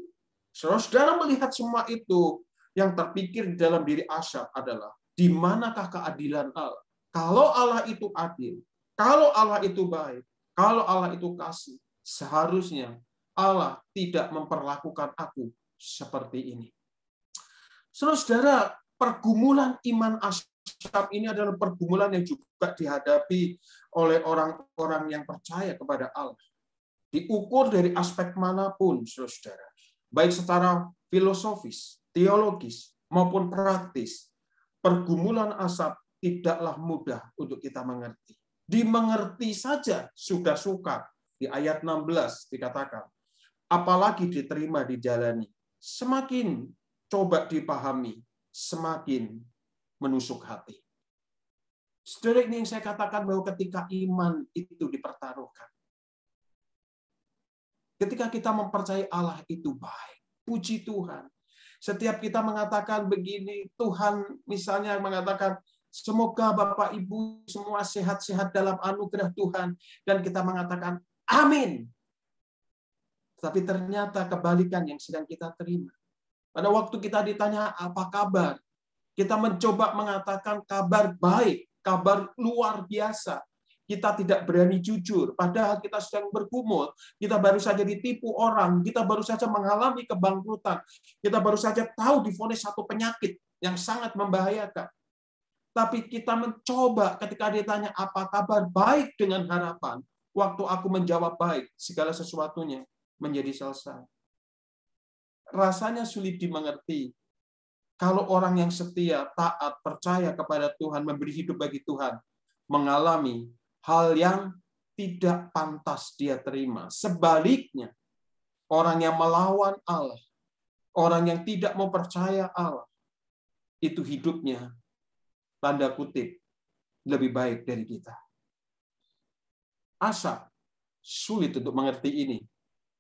Saudara melihat semua itu, yang terpikir di dalam diri Asyaf adalah, di manakah keadilan Allah? Kalau Allah itu adil, kalau Allah itu baik, kalau Allah itu kasih, seharusnya Allah tidak memperlakukan aku seperti ini. Saudara, pergumulan iman Asyaf ini adalah pergumulan yang juga dihadapi oleh orang-orang yang percaya kepada Allah. Diukur dari aspek manapun, saudara. Baik secara filosofis, teologis, maupun praktis. Pergumulan Asyaf tidaklah mudah untuk kita mengerti. Dimengerti saja sudah sukar. Di ayat 16 dikatakan, apalagi diterima, dijalani. Semakin coba dipahami, semakin menusuk hati. Saudara, ini yang saya katakan bahwa ketika iman itu dipertaruhkan, ketika kita mempercayai Allah itu baik, puji Tuhan. Setiap kita mengatakan begini, Tuhan misalnya mengatakan, semoga Bapak Ibu semua sehat-sehat dalam anugerah Tuhan, dan kita mengatakan, amin. Tapi ternyata kebalikan yang sedang kita terima. Pada waktu kita ditanya apa kabar, kita mencoba mengatakan kabar baik, kabar luar biasa. Kita tidak berani jujur, padahal kita sedang bergumul, kita baru saja ditipu orang, kita baru saja mengalami kebangkrutan, kita baru saja tahu divonis satu penyakit yang sangat membahayakan. Tapi kita mencoba ketika ditanya apa kabar, baik dengan harapan, waktu aku menjawab baik, segala sesuatunya menjadi selesai. Rasanya sulit dimengerti kalau orang yang setia, taat, percaya kepada Tuhan, memberi hidup bagi Tuhan, mengalami hal yang tidak pantas dia terima. Sebaliknya, orang yang melawan Allah, orang yang tidak mau percaya Allah, itu hidupnya, tanda kutip, lebih baik dari kita. Asyaf sulit untuk mengerti ini.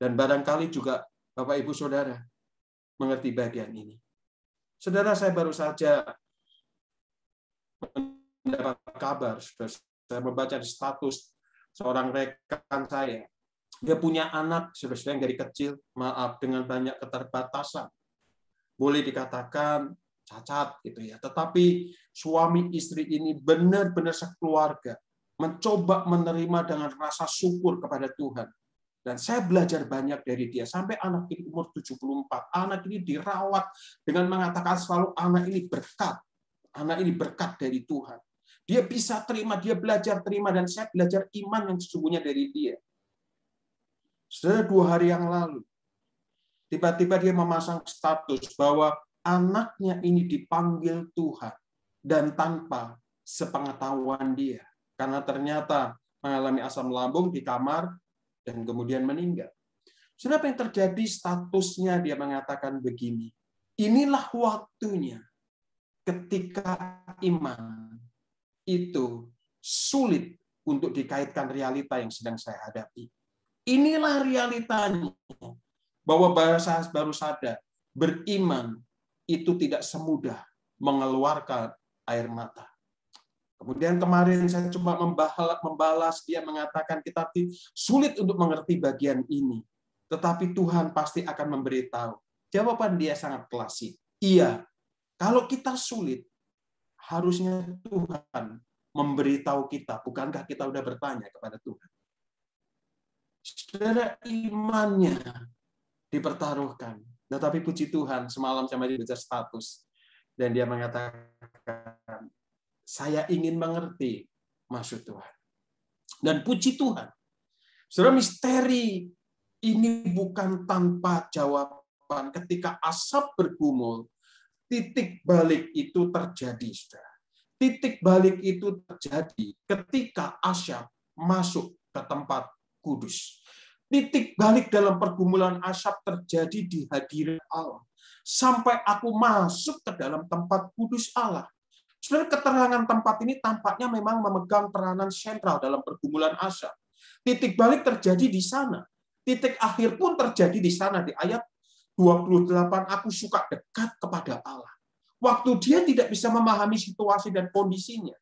Dan barangkali juga Bapak Ibu Saudara mengerti bagian ini. Saudara, saya baru saja mendapat kabar, saya membaca di status seorang rekan saya. Dia punya anak, saudara yang dari kecil, maaf, dengan banyak keterbatasan. Boleh dikatakan cacat, gitu ya. Tetapi suami istri ini benar-benar sekeluarga mencoba menerima dengan rasa syukur kepada Tuhan. Dan saya belajar banyak dari dia. Sampai anak ini umur 74. Anak ini dirawat dengan mengatakan selalu anak ini berkat. Anak ini berkat dari Tuhan. Dia bisa terima, dia belajar terima. Dan saya belajar iman yang sesungguhnya dari dia. Saudara, 2 hari yang lalu, tiba-tiba dia memasang status bahwa anaknya ini dipanggil Tuhan. Dan tanpa sepengetahuan dia. Karena ternyata mengalami asam lambung di kamar, dan kemudian meninggal. Saudara, apa yang terjadi? Statusnya dia mengatakan begini, inilah waktunya ketika iman itu sulit untuk dikaitkan realita yang sedang saya hadapi. Inilah realitanya, bahwa saya baru sadar, beriman itu tidak semudah mengeluarkan air mata. Kemudian kemarin saya coba membalas, dia mengatakan kita sulit untuk mengerti bagian ini. Tetapi Tuhan pasti akan memberitahu. Jawaban dia sangat klasik. Iya, kalau kita sulit, harusnya Tuhan memberitahu kita. Bukankah kita sudah bertanya kepada Tuhan? Saudara, imannya dipertaruhkan. Tetapi puji Tuhan, semalam saya masih baca status. Dan dia mengatakan, saya ingin mengerti maksud Tuhan. Dan puji Tuhan. Saudara, misteri ini bukan tanpa jawaban. Ketika Asyaf bergumul, titik balik itu terjadi, saudara. Titik balik itu terjadi ketika Asyaf masuk ke tempat kudus. Titik balik dalam pergumulan Asyaf terjadi di hadirat Allah. Sampai aku masuk ke dalam tempat kudus Allah. Saudara, keterangan tempat ini tampaknya memang memegang peranan sentral dalam pergumulan Asyaf. Titik balik terjadi di sana. Titik akhir pun terjadi di sana. Di ayat 28, aku suka dekat kepada Allah. Waktu dia tidak bisa memahami situasi dan kondisinya,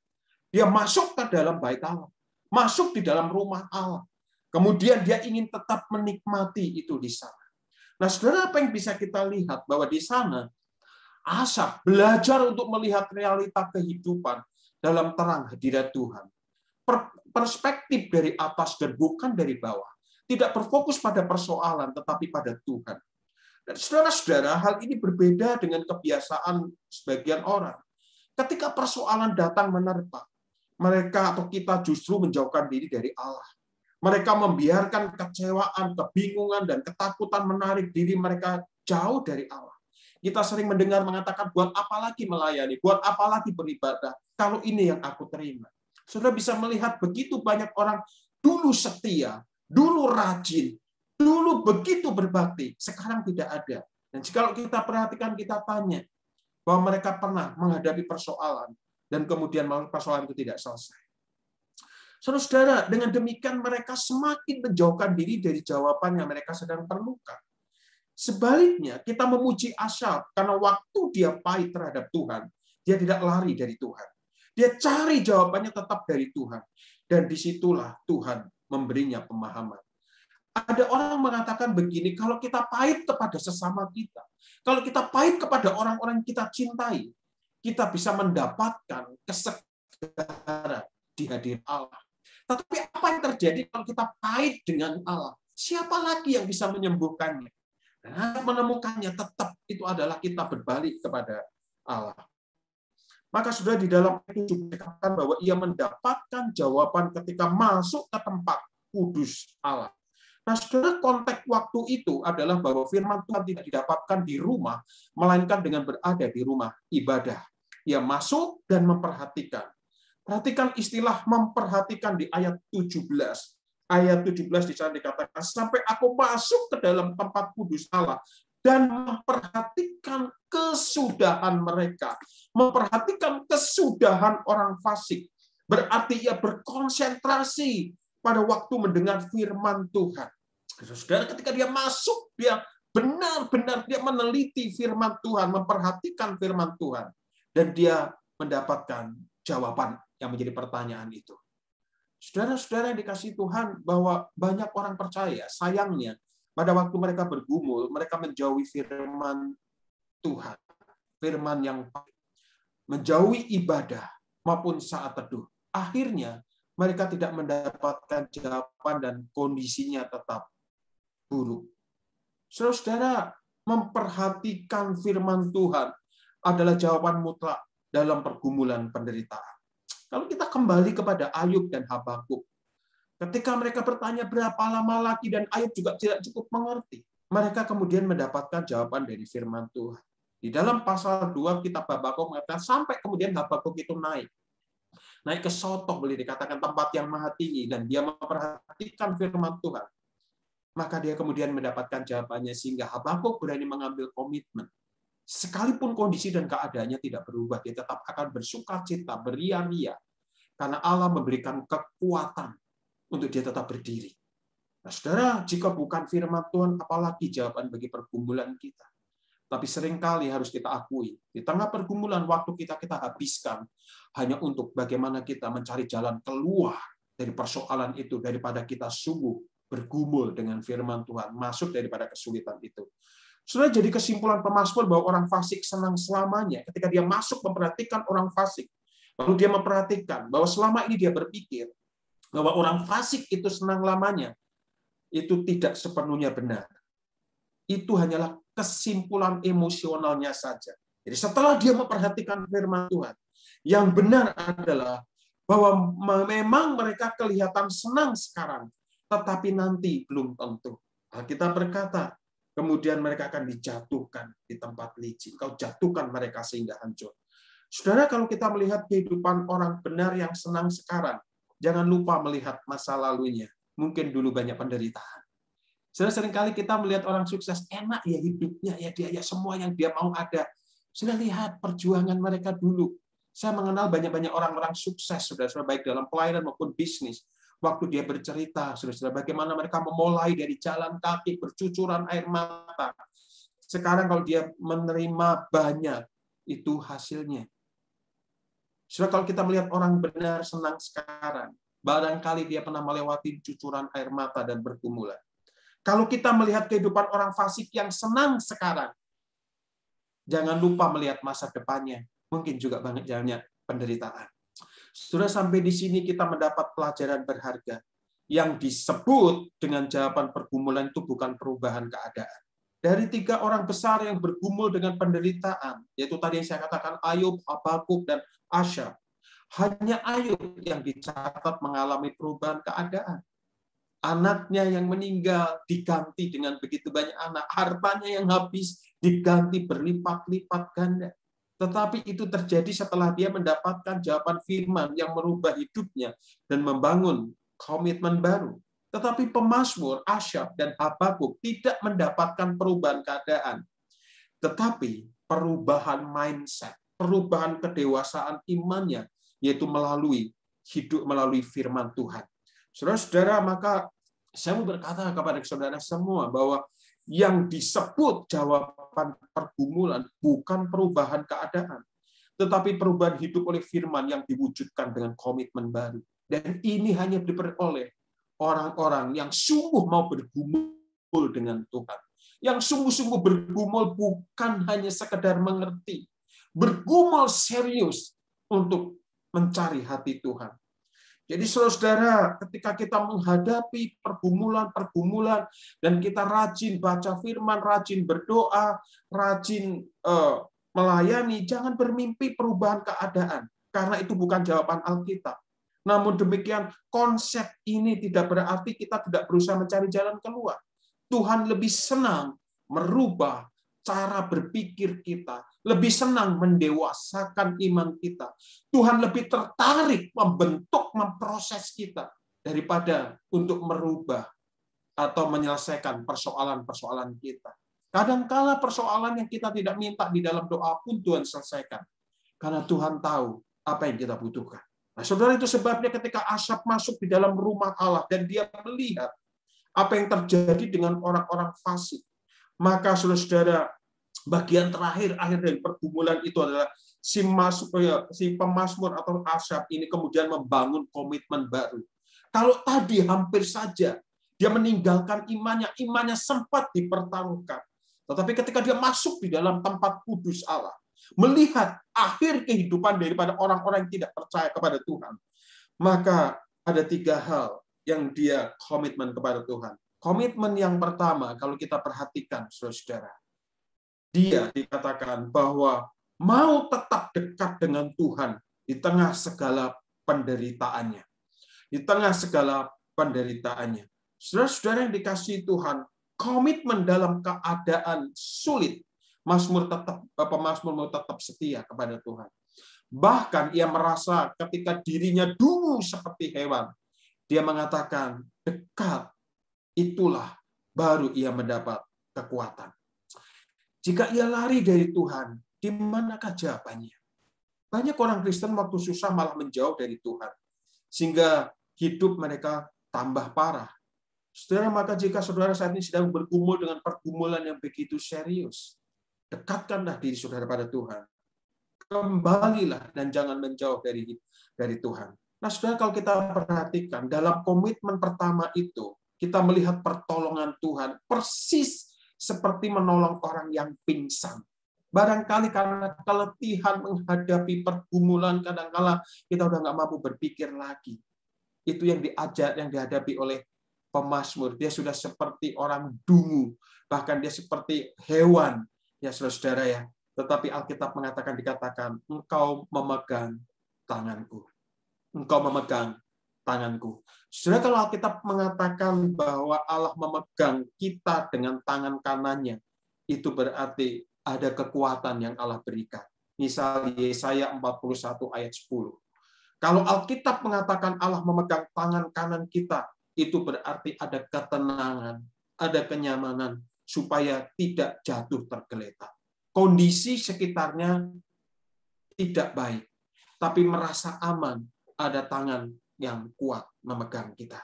dia masuk ke dalam bait Allah. Masuk di dalam rumah Allah. Kemudian dia ingin tetap menikmati itu di sana. Nah, saudara, apa yang bisa kita lihat? Bahwa di sana, Asaf belajar untuk melihat realita kehidupan dalam terang hadirat Tuhan. Perspektif dari atas dan bukan dari bawah. Tidak berfokus pada persoalan, tetapi pada Tuhan. Dan saudara-saudara, hal ini berbeda dengan kebiasaan sebagian orang. Ketika persoalan datang menerpa, mereka atau kita justru menjauhkan diri dari Allah. Mereka membiarkan kecewaan, kebingungan, dan ketakutan menarik diri mereka jauh dari Allah. Kita sering mendengar mengatakan, buat apa lagi melayani, buat apa lagi beribadah, kalau ini yang aku terima. Saudara bisa melihat begitu banyak orang dulu setia, dulu rajin, dulu begitu berbakti, sekarang tidak ada. Dan kalau kita perhatikan, kita tanya, bahwa mereka pernah menghadapi persoalan, dan kemudian persoalan itu tidak selesai. Saudara, dengan demikian mereka semakin menjauhkan diri dari jawaban yang mereka sedang perlukan. Sebaliknya, kita memuji Asaf karena waktu dia pahit terhadap Tuhan, dia tidak lari dari Tuhan. Dia cari jawabannya tetap dari Tuhan. Dan disitulah Tuhan memberinya pemahaman. Ada orang mengatakan begini, kalau kita pahit kepada sesama kita, kalau kita pahit kepada orang-orang yang kita cintai, kita bisa mendapatkan kesegaran di hadirat Allah. Tetapi apa yang terjadi kalau kita pahit dengan Allah? Siapa lagi yang bisa menyembuhkannya? Dan menemukannya tetap itu adalah kita berbalik kepada Allah. Maka sudah di dalam itu dikatakan bahwa ia mendapatkan jawaban ketika masuk ke tempat kudus Allah. Nah, saudara, konteks waktu itu adalah bahwa firman Tuhan tidak didapatkan di rumah, melainkan dengan berada di rumah ibadah. Ia masuk dan memperhatikan. Perhatikan istilah memperhatikan di ayat 17. Ayat 17 di sana dikatakan, sampai aku masuk ke dalam tempat kudus Allah dan memperhatikan kesudahan mereka. Memperhatikan kesudahan orang fasik. Berarti ia berkonsentrasi pada waktu mendengar firman Tuhan. Saudara, ketika dia masuk, dia benar-benar dia meneliti firman Tuhan, memperhatikan firman Tuhan. Dan dia mendapatkan jawaban yang menjadi pertanyaan itu. Saudara-saudara yang dikasihi Tuhan, bahwa banyak orang percaya, sayangnya, pada waktu mereka bergumul, mereka menjauhi firman Tuhan. Firman yang menjauhi ibadah maupun saat teduh. Akhirnya, mereka tidak mendapatkan jawaban dan kondisinya tetap buruk. Saudara-saudara, memperhatikan firman Tuhan adalah jawaban mutlak dalam pergumulan penderitaan. Kalau kita kembali kepada Ayub dan Habakuk, ketika mereka bertanya berapa lama lagi dan Ayub juga tidak cukup mengerti, mereka kemudian mendapatkan jawaban dari firman Tuhan. Di dalam pasal 2 kitab Habakuk mengatakan sampai kemudian Habakuk itu naik ke Sotok, boleh dikatakan tempat yang maha tinggi, dan dia memperhatikan firman Tuhan. Maka dia kemudian mendapatkan jawabannya sehingga Habakuk berani mengambil komitmen. Sekalipun kondisi dan keadaannya tidak berubah, dia tetap akan bersukacita, beria-ria, karena Allah memberikan kekuatan untuk dia tetap berdiri. Nah, saudara, jika bukan firman Tuhan, apalagi jawaban bagi pergumulan kita. Tapi seringkali harus kita akui, di tengah pergumulan waktu kita habiskan hanya untuk bagaimana kita mencari jalan keluar dari persoalan itu, daripada kita sungguh bergumul dengan firman Tuhan, masuk daripada kesulitan itu. Sudah jadi kesimpulan pemazmur bahwa orang fasik senang selamanya ketika dia masuk memperhatikan orang fasik. Lalu dia memperhatikan bahwa selama ini dia berpikir bahwa orang fasik itu senang lamanya. Itu tidak sepenuhnya benar. Itu hanyalah kesimpulan emosionalnya saja. Jadi setelah dia memperhatikan firman Tuhan, yang benar adalah bahwa memang mereka kelihatan senang sekarang, tetapi nanti belum tentu. Kita berkata, kemudian mereka akan dijatuhkan di tempat licin. Kau jatuhkan mereka sehingga hancur. Saudara, kalau kita melihat kehidupan orang benar yang senang sekarang, jangan lupa melihat masa lalunya. Mungkin dulu banyak penderitaan. Saudara, seringkali kita melihat orang sukses, enak ya hidupnya, ya dia ya semua yang dia mau ada. Sudah lihat perjuangan mereka dulu. Saya mengenal banyak-banyak orang-orang sukses, saudara-saudara, baik dalam pelayanan maupun bisnis. Waktu dia bercerita, saudara-saudara, bagaimana mereka memulai dari jalan kaki, bercucuran air mata. Sekarang kalau dia menerima banyak, itu hasilnya. Saudara, kalau kita melihat orang benar senang sekarang, barangkali dia pernah melewati cucuran air mata dan pergumulan. Kalau kita melihat kehidupan orang fasik yang senang sekarang, jangan lupa melihat masa depannya. Mungkin juga banyak penderitaan. Sudah sampai di sini kita mendapat pelajaran berharga. Yang disebut dengan jawaban pergumulan itu bukan perubahan keadaan. Dari 3 orang besar yang bergumul dengan penderitaan, yaitu tadi yang saya katakan Ayub, Habakuk, dan Asyab, hanya Ayub yang dicatat mengalami perubahan keadaan. Anaknya yang meninggal diganti dengan begitu banyak anak. Hartanya yang habis diganti berlipat-lipat ganda. Tetapi itu terjadi setelah dia mendapatkan jawaban firman yang merubah hidupnya dan membangun komitmen baru. Tetapi pemazmur, Asyab, dan Habakuk tidak mendapatkan perubahan keadaan. Tetapi perubahan mindset, perubahan kedewasaan imannya, yaitu melalui hidup melalui firman Tuhan. Saudara-saudara, maka saya mau berkata kepada saudara semua bahwa yang disebut jawaban pergumulan bukan perubahan keadaan, tetapi perubahan hidup oleh firman yang diwujudkan dengan komitmen baru. Dan ini hanya diperoleh orang-orang yang sungguh mau bergumul dengan Tuhan. Yang sungguh-sungguh bergumul bukan hanya sekedar mengerti, bergumul serius untuk mencari hati Tuhan. Jadi saudara, ketika kita menghadapi pergumulan-pergumulan dan kita rajin baca firman, rajin berdoa, rajin melayani, jangan bermimpi perubahan keadaan, karena itu bukan jawaban Alkitab. Namun demikian, konsep ini tidak berarti kita tidak berusaha mencari jalan keluar. Tuhan lebih senang merubah cara berpikir kita, lebih senang mendewasakan iman kita. Tuhan lebih tertarik membentuk, memproses kita daripada untuk merubah atau menyelesaikan persoalan-persoalan kita. Kadang-kala persoalan yang kita tidak minta di dalam doa pun Tuhan selesaikan. Karena Tuhan tahu apa yang kita butuhkan. Nah, saudara, itu sebabnya ketika Asyab masuk di dalam rumah Allah dan dia melihat apa yang terjadi dengan orang-orang fasik, maka saudara-saudara, bagian terakhir akhir dari pergumulan itu adalah si pemazmur atau Asyab ini kemudian membangun komitmen baru. Kalau tadi hampir saja dia meninggalkan imannya sempat dipertaruhkan. Tetapi ketika dia masuk di dalam tempat kudus Allah, melihat akhir kehidupan daripada orang-orang yang tidak percaya kepada Tuhan, maka ada 3 hal yang dia komitmen kepada Tuhan. Komitmen yang pertama, kalau kita perhatikan, saudara-saudara, dia dikatakan bahwa mau tetap dekat dengan Tuhan di tengah segala penderitaannya. Di tengah segala penderitaannya. Saudara-saudara yang dikasihi Tuhan, komitmen dalam keadaan sulit, pemazmur mau tetap setia kepada Tuhan. Bahkan ia merasa ketika dirinya dungu seperti hewan, dia mengatakan, dekat itulah baru ia mendapat kekuatan. Jika ia lari dari Tuhan, di manakah jawabannya? Banyak orang Kristen waktu susah malah menjauh dari Tuhan, sehingga hidup mereka tambah parah. Saudara, maka jika saudara saat ini sedang bergumul dengan pergumulan yang begitu serius, dekatkanlah diri saudara pada Tuhan. Kembalilah dan jangan menjauh dari Tuhan. Nah, saudara, kalau kita perhatikan dalam komitmen pertama itu, kita melihat pertolongan Tuhan persis seperti menolong orang yang pingsan. Barangkali karena keletihan menghadapi pergumulan, kadang-kala kita udah nggak mampu berpikir lagi. Itu yang dihadapi oleh pemazmur. Dia sudah seperti orang dungu, bahkan dia seperti hewan, ya saudara-saudara ya. Tetapi Alkitab dikatakan, engkau memegang tanganku. Engkau memegang tanganku. Saudara, kalau Alkitab mengatakan bahwa Allah memegang kita dengan tangan kanannya, itu berarti ada kekuatan yang Allah berikan. Misal Yesaya 41 ayat 10. Kalau Alkitab mengatakan Allah memegang tangan kanan kita, itu berarti ada ketenangan, ada kenyamanan, supaya tidak jatuh tergeletak. Kondisi sekitarnya tidak baik, tapi merasa aman, ada tangan yang kuat memegang kita.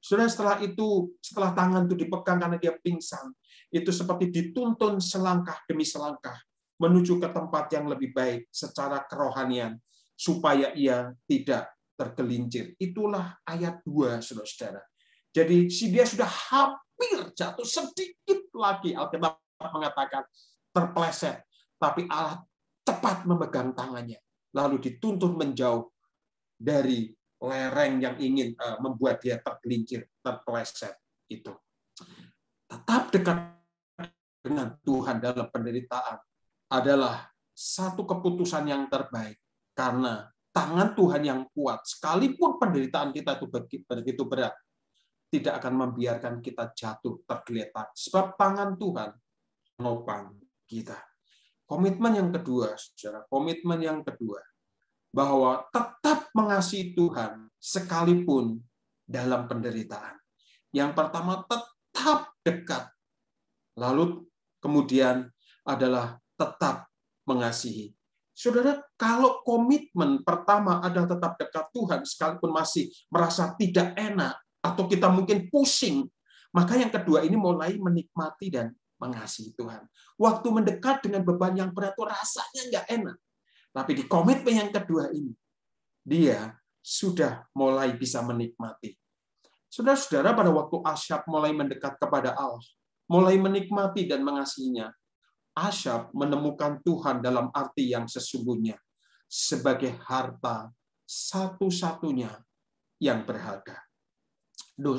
Setelah tangan itu dipegang karena dia pingsan, itu seperti dituntun selangkah demi selangkah menuju ke tempat yang lebih baik secara kerohanian, supaya ia tidak tergelincir. Itulah ayat 2, saudara-saudara. Jadi dia sudah hampir jatuh, sedikit lagi Alkitab mengatakan terpeleset, tapi Allah cepat memegang tangannya, lalu dituntun menjauh dari lereng yang ingin membuat dia tergelincir, terpeleset itu. Tetap dekat dengan Tuhan dalam penderitaan adalah satu keputusan yang terbaik, karena tangan Tuhan yang kuat, sekalipun penderitaan kita itu begitu berat, tidak akan membiarkan kita jatuh tergeletak, sebab tangan Tuhan menopang kita. Komitmen yang kedua, saudara, komitmen yang kedua, bahwa tetap mengasihi Tuhan sekalipun dalam penderitaan. Yang pertama, tetap dekat. Lalu kemudian adalah tetap mengasihi. Saudara, kalau komitmen pertama adalah tetap dekat Tuhan sekalipun masih merasa tidak enak atau kita mungkin pusing, maka yang kedua ini mulai menikmati dan mengasihi Tuhan. Waktu mendekat dengan beban yang berat itu rasanya nggak enak. Tapi di komitmen yang kedua ini, dia sudah mulai bisa menikmati. Saudara-saudara, pada waktu Asyab mulai mendekat kepada Allah, mulai menikmati dan mengasihinya, Asyab menemukan Tuhan dalam arti yang sesungguhnya sebagai harta satu-satunya yang berharga.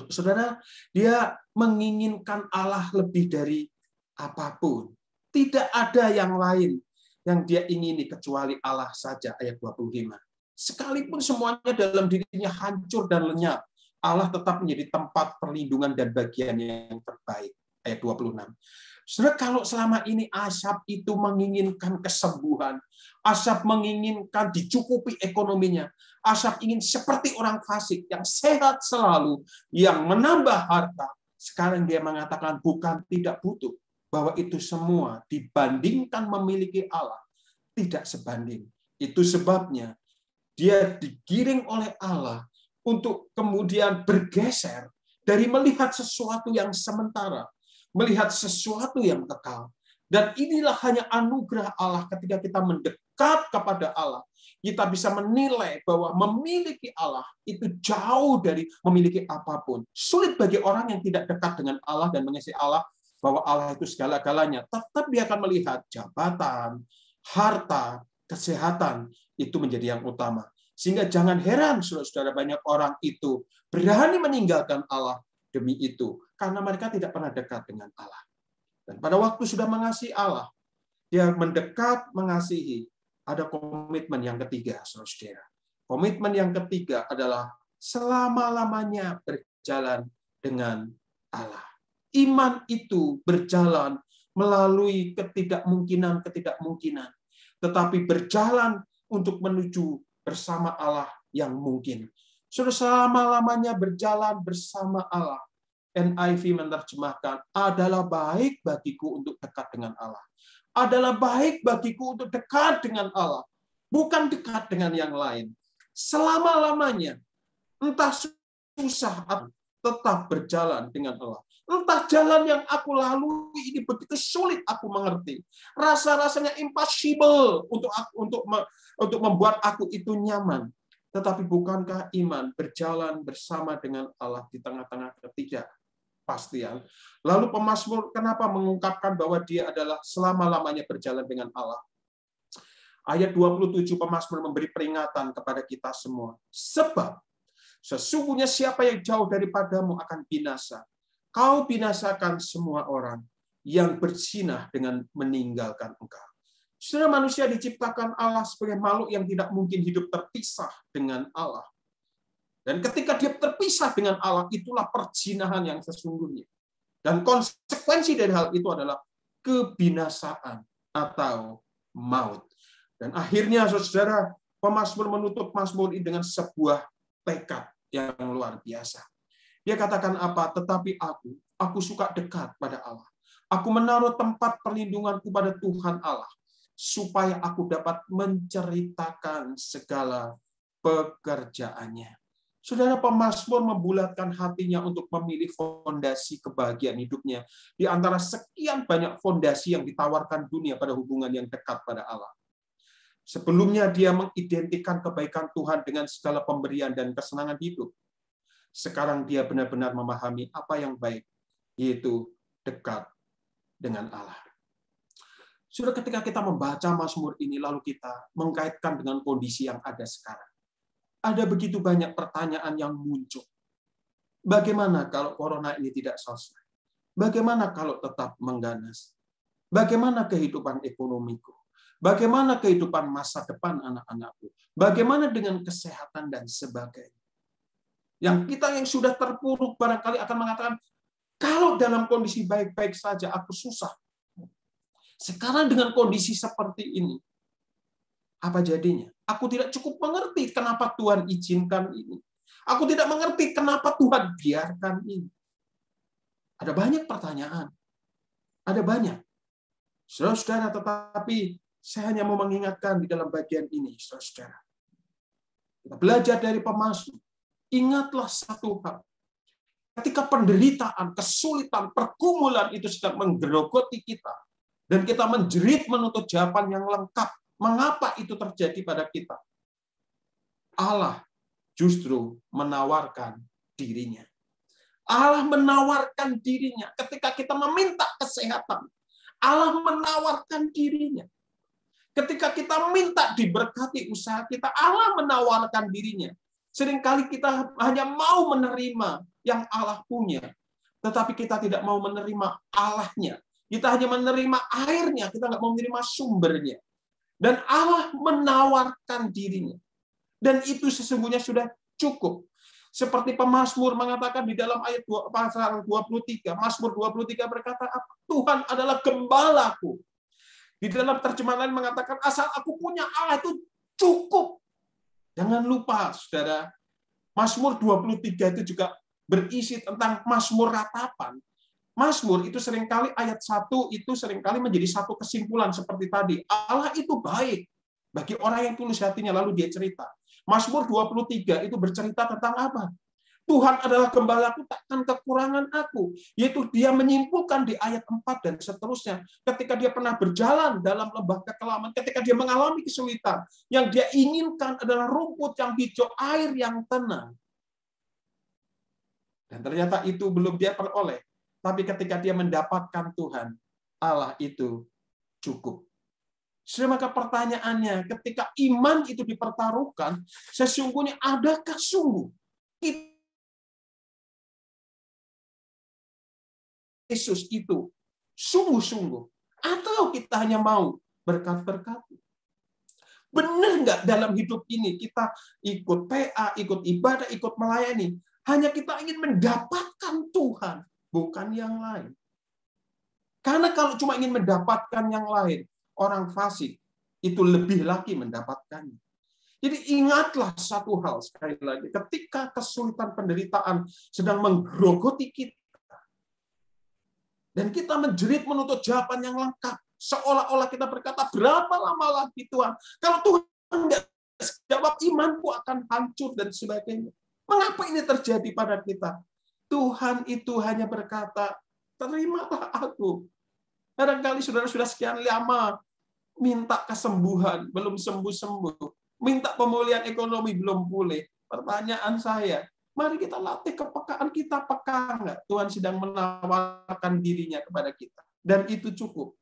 Saudara, dia menginginkan Allah lebih dari apapun. Tidak ada yang lain yang dia ingini kecuali Allah saja, ayat 25. Sekalipun semuanya dalam dirinya hancur dan lenyap, Allah tetap menjadi tempat perlindungan dan bagian yang terbaik, ayat 26. Saudara, kalau selama ini Asyab itu menginginkan kesembuhan, Asyab menginginkan dicukupi ekonominya, Asyab ingin seperti orang fasik yang sehat selalu, yang menambah harta. Sekarang dia mengatakan bukan tidak butuh, bahwa itu semua dibandingkan memiliki Allah tidak sebanding. Itu sebabnya dia digiring oleh Allah untuk kemudian bergeser dari melihat sesuatu yang sementara, melihat sesuatu yang kekal. Dan inilah hanya anugerah Allah ketika kita mendekat kepada Allah. Kita bisa menilai bahwa memiliki Allah itu jauh dari memiliki apapun. Sulit bagi orang yang tidak dekat dengan Allah dan mengasihi Allah, bahwa Allah itu segala-galanya. Tetap dia akan melihat jabatan, harta, kesehatan, itu menjadi yang utama. Sehingga jangan heran, saudara-saudara, banyak orang itu berani meninggalkan Allah demi itu, karena mereka tidak pernah dekat dengan Allah. Dan pada waktu sudah mengasihi Allah, dia mendekat mengasihi, ada komitmen yang ketiga, saudara-saudara. Komitmen yang ketiga adalah selama-lamanya berjalan dengan Allah. Iman itu berjalan melalui ketidakmungkinan, tetapi berjalan untuk menuju bersama Allah yang mungkin. Sudah selama-lamanya berjalan bersama Allah. NIV menerjemahkan, adalah baik bagiku untuk dekat dengan Allah. Adalah baik bagiku untuk dekat dengan Allah. Bukan dekat dengan yang lain. Selama-lamanya, entah susah, tetap berjalan dengan Allah. Entah jalan yang aku lalui ini begitu sulit aku mengerti. Rasa-rasanya impossible untuk membuat aku itu nyaman. Tetapi bukankah iman berjalan bersama dengan Allah di tengah-tengah ketidakpastian? Lalu pemazmur kenapa mengungkapkan bahwa dia adalah selama-lamanya berjalan dengan Allah? Ayat 27 pemazmur memberi peringatan kepada kita semua. Sebab sesungguhnya siapa yang jauh daripadamu akan binasa. Kau binasakan semua orang yang berzinah dengan meninggalkan engkau. Saudara, manusia diciptakan Allah sebagai makhluk yang tidak mungkin hidup terpisah dengan Allah. Dan ketika dia terpisah dengan Allah, itulah perzinahan yang sesungguhnya. Dan konsekuensi dari hal itu adalah kebinasaan atau maut. Dan akhirnya, saudara, pemazmur menutup mazmur ini dengan sebuah tekad yang luar biasa. Dia katakan apa? Tetapi aku suka dekat pada Allah. Aku menaruh tempat perlindunganku pada Tuhan Allah, supaya aku dapat menceritakan segala pekerjaannya. Saudara, pemazmur membulatkan hatinya untuk memilih fondasi kebahagiaan hidupnya di antara sekian banyak fondasi yang ditawarkan dunia pada hubungan yang dekat pada Allah. Sebelumnya dia mengidentikan kebaikan Tuhan dengan segala pemberian dan kesenangan hidup. Sekarang dia benar-benar memahami apa yang baik, yaitu dekat dengan Allah. Sudah ketika kita membaca Mazmur ini, lalu kita mengkaitkan dengan kondisi yang ada sekarang. Ada begitu banyak pertanyaan yang muncul. Bagaimana kalau corona ini tidak selesai? Bagaimana kalau tetap mengganas? Bagaimana kehidupan ekonomiku? Bagaimana kehidupan masa depan anak-anakku? Bagaimana dengan kesehatan dan sebagainya? Yang kita yang sudah terpuruk barangkali akan mengatakan, kalau dalam kondisi baik-baik saja aku susah. Sekarang dengan kondisi seperti ini, apa jadinya? Aku tidak cukup mengerti kenapa Tuhan izinkan ini. Aku tidak mengerti kenapa Tuhan biarkan ini. Ada banyak pertanyaan. Ada banyak. Saudara-saudara, tetapi saya hanya mau mengingatkan di dalam bagian ini, saudara-saudara. Kita belajar dari pemazmur. Ingatlah satu hal. Ketika penderitaan, kesulitan, pergumulan itu sedang menggerogoti kita, dan kita menjerit menuntut jawaban yang lengkap, mengapa itu terjadi pada kita? Allah justru menawarkan dirinya. Allah menawarkan dirinya ketika kita meminta kesehatan. Allah menawarkan dirinya. Ketika kita minta diberkati usaha kita, Allah menawarkan dirinya. Seringkali kita hanya mau menerima yang Allah punya, tetapi kita tidak mau menerima Allahnya. Kita hanya menerima airnya, kita nggak mau menerima sumbernya. Dan Allah menawarkan dirinya. Dan itu sesungguhnya sudah cukup. Seperti pemazmur mengatakan di dalam ayat pasal 23, Mazmur 23 berkata, Tuhan adalah gembalaku. Di dalam terjemahan lain mengatakan, asal aku punya Allah itu cukup. Jangan lupa, saudara, Mazmur 23 itu juga berisi tentang mazmur ratapan. Mazmur itu seringkali ayat 1 itu seringkali menjadi satu kesimpulan seperti tadi. Allah itu baik bagi orang yang tulus hatinya, lalu dia cerita. Mazmur 23 itu bercerita tentang apa? Tuhan adalah gembalaku, takkan kekurangan aku. Yaitu dia menyimpulkan di ayat 4 dan seterusnya. Ketika dia pernah berjalan dalam lembah kekelaman, ketika dia mengalami kesulitan, yang dia inginkan adalah rumput yang hijau, air yang tenang. Dan ternyata itu belum dia peroleh. Tapi ketika dia mendapatkan Tuhan, Allah itu cukup. Maka pertanyaannya, ketika iman itu dipertaruhkan, sesungguhnya adakah sungguh Yesus itu sungguh-sungguh, atau kita hanya mau berkat-berkat? Benar nggak dalam hidup ini kita ikut PA, ikut ibadah, ikut melayani, hanya kita ingin mendapatkan Tuhan, bukan yang lain. Karena kalau cuma ingin mendapatkan yang lain, orang fasik itu lebih lagi mendapatkannya. Jadi ingatlah satu hal sekali lagi, ketika kesulitan penderitaan sedang menggerogoti kita, dan kita menjerit menuntut jawaban yang lengkap, seolah-olah kita berkata, berapa lama lagi Tuhan? Kalau Tuhan nggak jawab, imanku akan hancur dan sebagainya. Mengapa ini terjadi pada kita? Tuhan itu hanya berkata, terimalah aku. Kadang-kali saudara sudah sekian lama minta kesembuhan, belum sembuh-sembuh. Minta pemulihan ekonomi, belum pulih. Pertanyaan saya, mari kita latih kepekaan kita, peka nggak? Tuhan sedang menawarkan dirinya kepada kita. Dan itu cukup.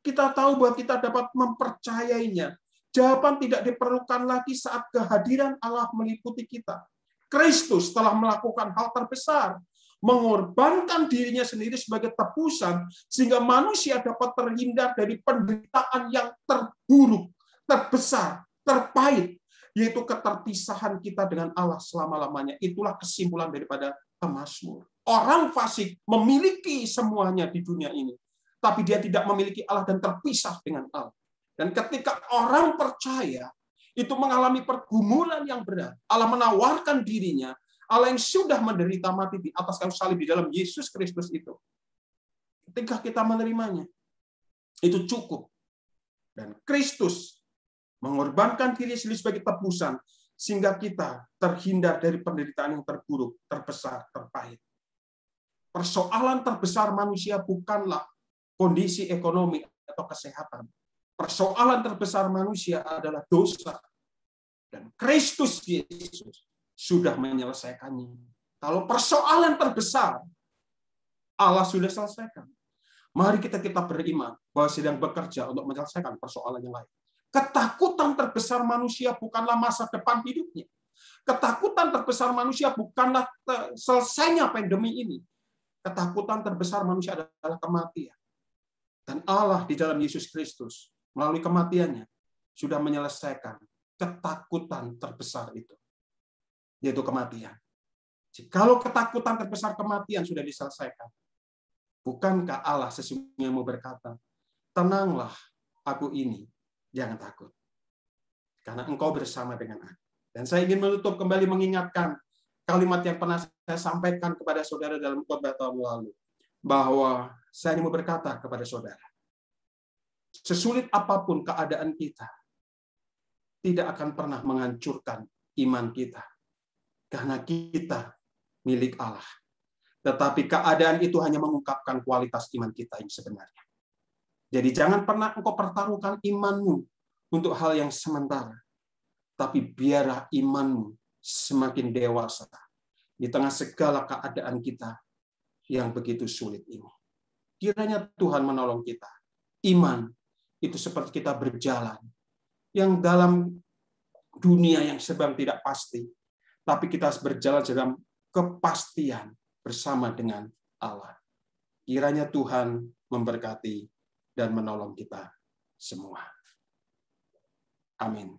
Kita tahu bahwa kita dapat mempercayainya. Jawaban tidak diperlukan lagi saat kehadiran Allah meliputi kita. Kristus telah melakukan hal terbesar, mengorbankan dirinya sendiri sebagai tebusan, sehingga manusia dapat terhindar dari penderitaan yang terburuk, terbesar, terpahit, yaitu keterpisahan kita dengan Allah selama-lamanya. Itulah kesimpulan daripada pemazmur. Orang fasik memiliki semuanya di dunia ini, tapi dia tidak memiliki Allah dan terpisah dengan Allah. Dan ketika orang percaya itu mengalami pergumulan yang berat, Allah menawarkan dirinya, Allah yang sudah menderita mati di atas kayu salib di dalam Yesus Kristus itu. Ketika kita menerimanya, itu cukup. Dan Kristus mengorbankan diri sendiri sebagai tebusan, sehingga kita terhindar dari penderitaan yang terburuk, terbesar, terpahit. Persoalan terbesar manusia bukanlah kondisi ekonomi atau kesehatan. Persoalan terbesar manusia adalah dosa. Dan Kristus Yesus sudah menyelesaikannya. Kalau persoalan terbesar Allah sudah selesaikan, mari kita beriman bahwa sedang bekerja untuk menyelesaikan persoalan yang lain. Ketakutan terbesar manusia bukanlah masa depan hidupnya. Ketakutan terbesar manusia bukanlah selesainya pandemi ini. Ketakutan terbesar manusia adalah kematian. Dan Allah di dalam Yesus Kristus, melalui kematiannya, sudah menyelesaikan ketakutan terbesar itu, yaitu kematian. Jikalau ketakutan terbesar kematian sudah diselesaikan, bukankah Allah sesungguhnya mau berkata, tenanglah aku ini, jangan takut. Karena engkau bersama dengan aku. Dan saya ingin menutup kembali mengingatkan kalimat yang pernah saya sampaikan kepada saudara dalam khotbah tahun lalu. Bahwa saya ingin berkata kepada saudara, sesulit apapun keadaan kita, tidak akan pernah menghancurkan iman kita. Karena kita milik Allah. Tetapi keadaan itu hanya mengungkapkan kualitas iman kita yang sebenarnya. Jadi jangan pernah engkau pertaruhkan imanmu untuk hal yang sementara. Tapi biarlah imanmu semakin dewasa di tengah segala keadaan kita yang begitu sulit ini. Kiranya Tuhan menolong kita. Iman itu seperti kita berjalan yang dalam dunia yang sedang tidak pasti. Tapi kita harus berjalan dalam kepastian bersama dengan Allah. Kiranya Tuhan memberkati dan menolong kita semua. Amin.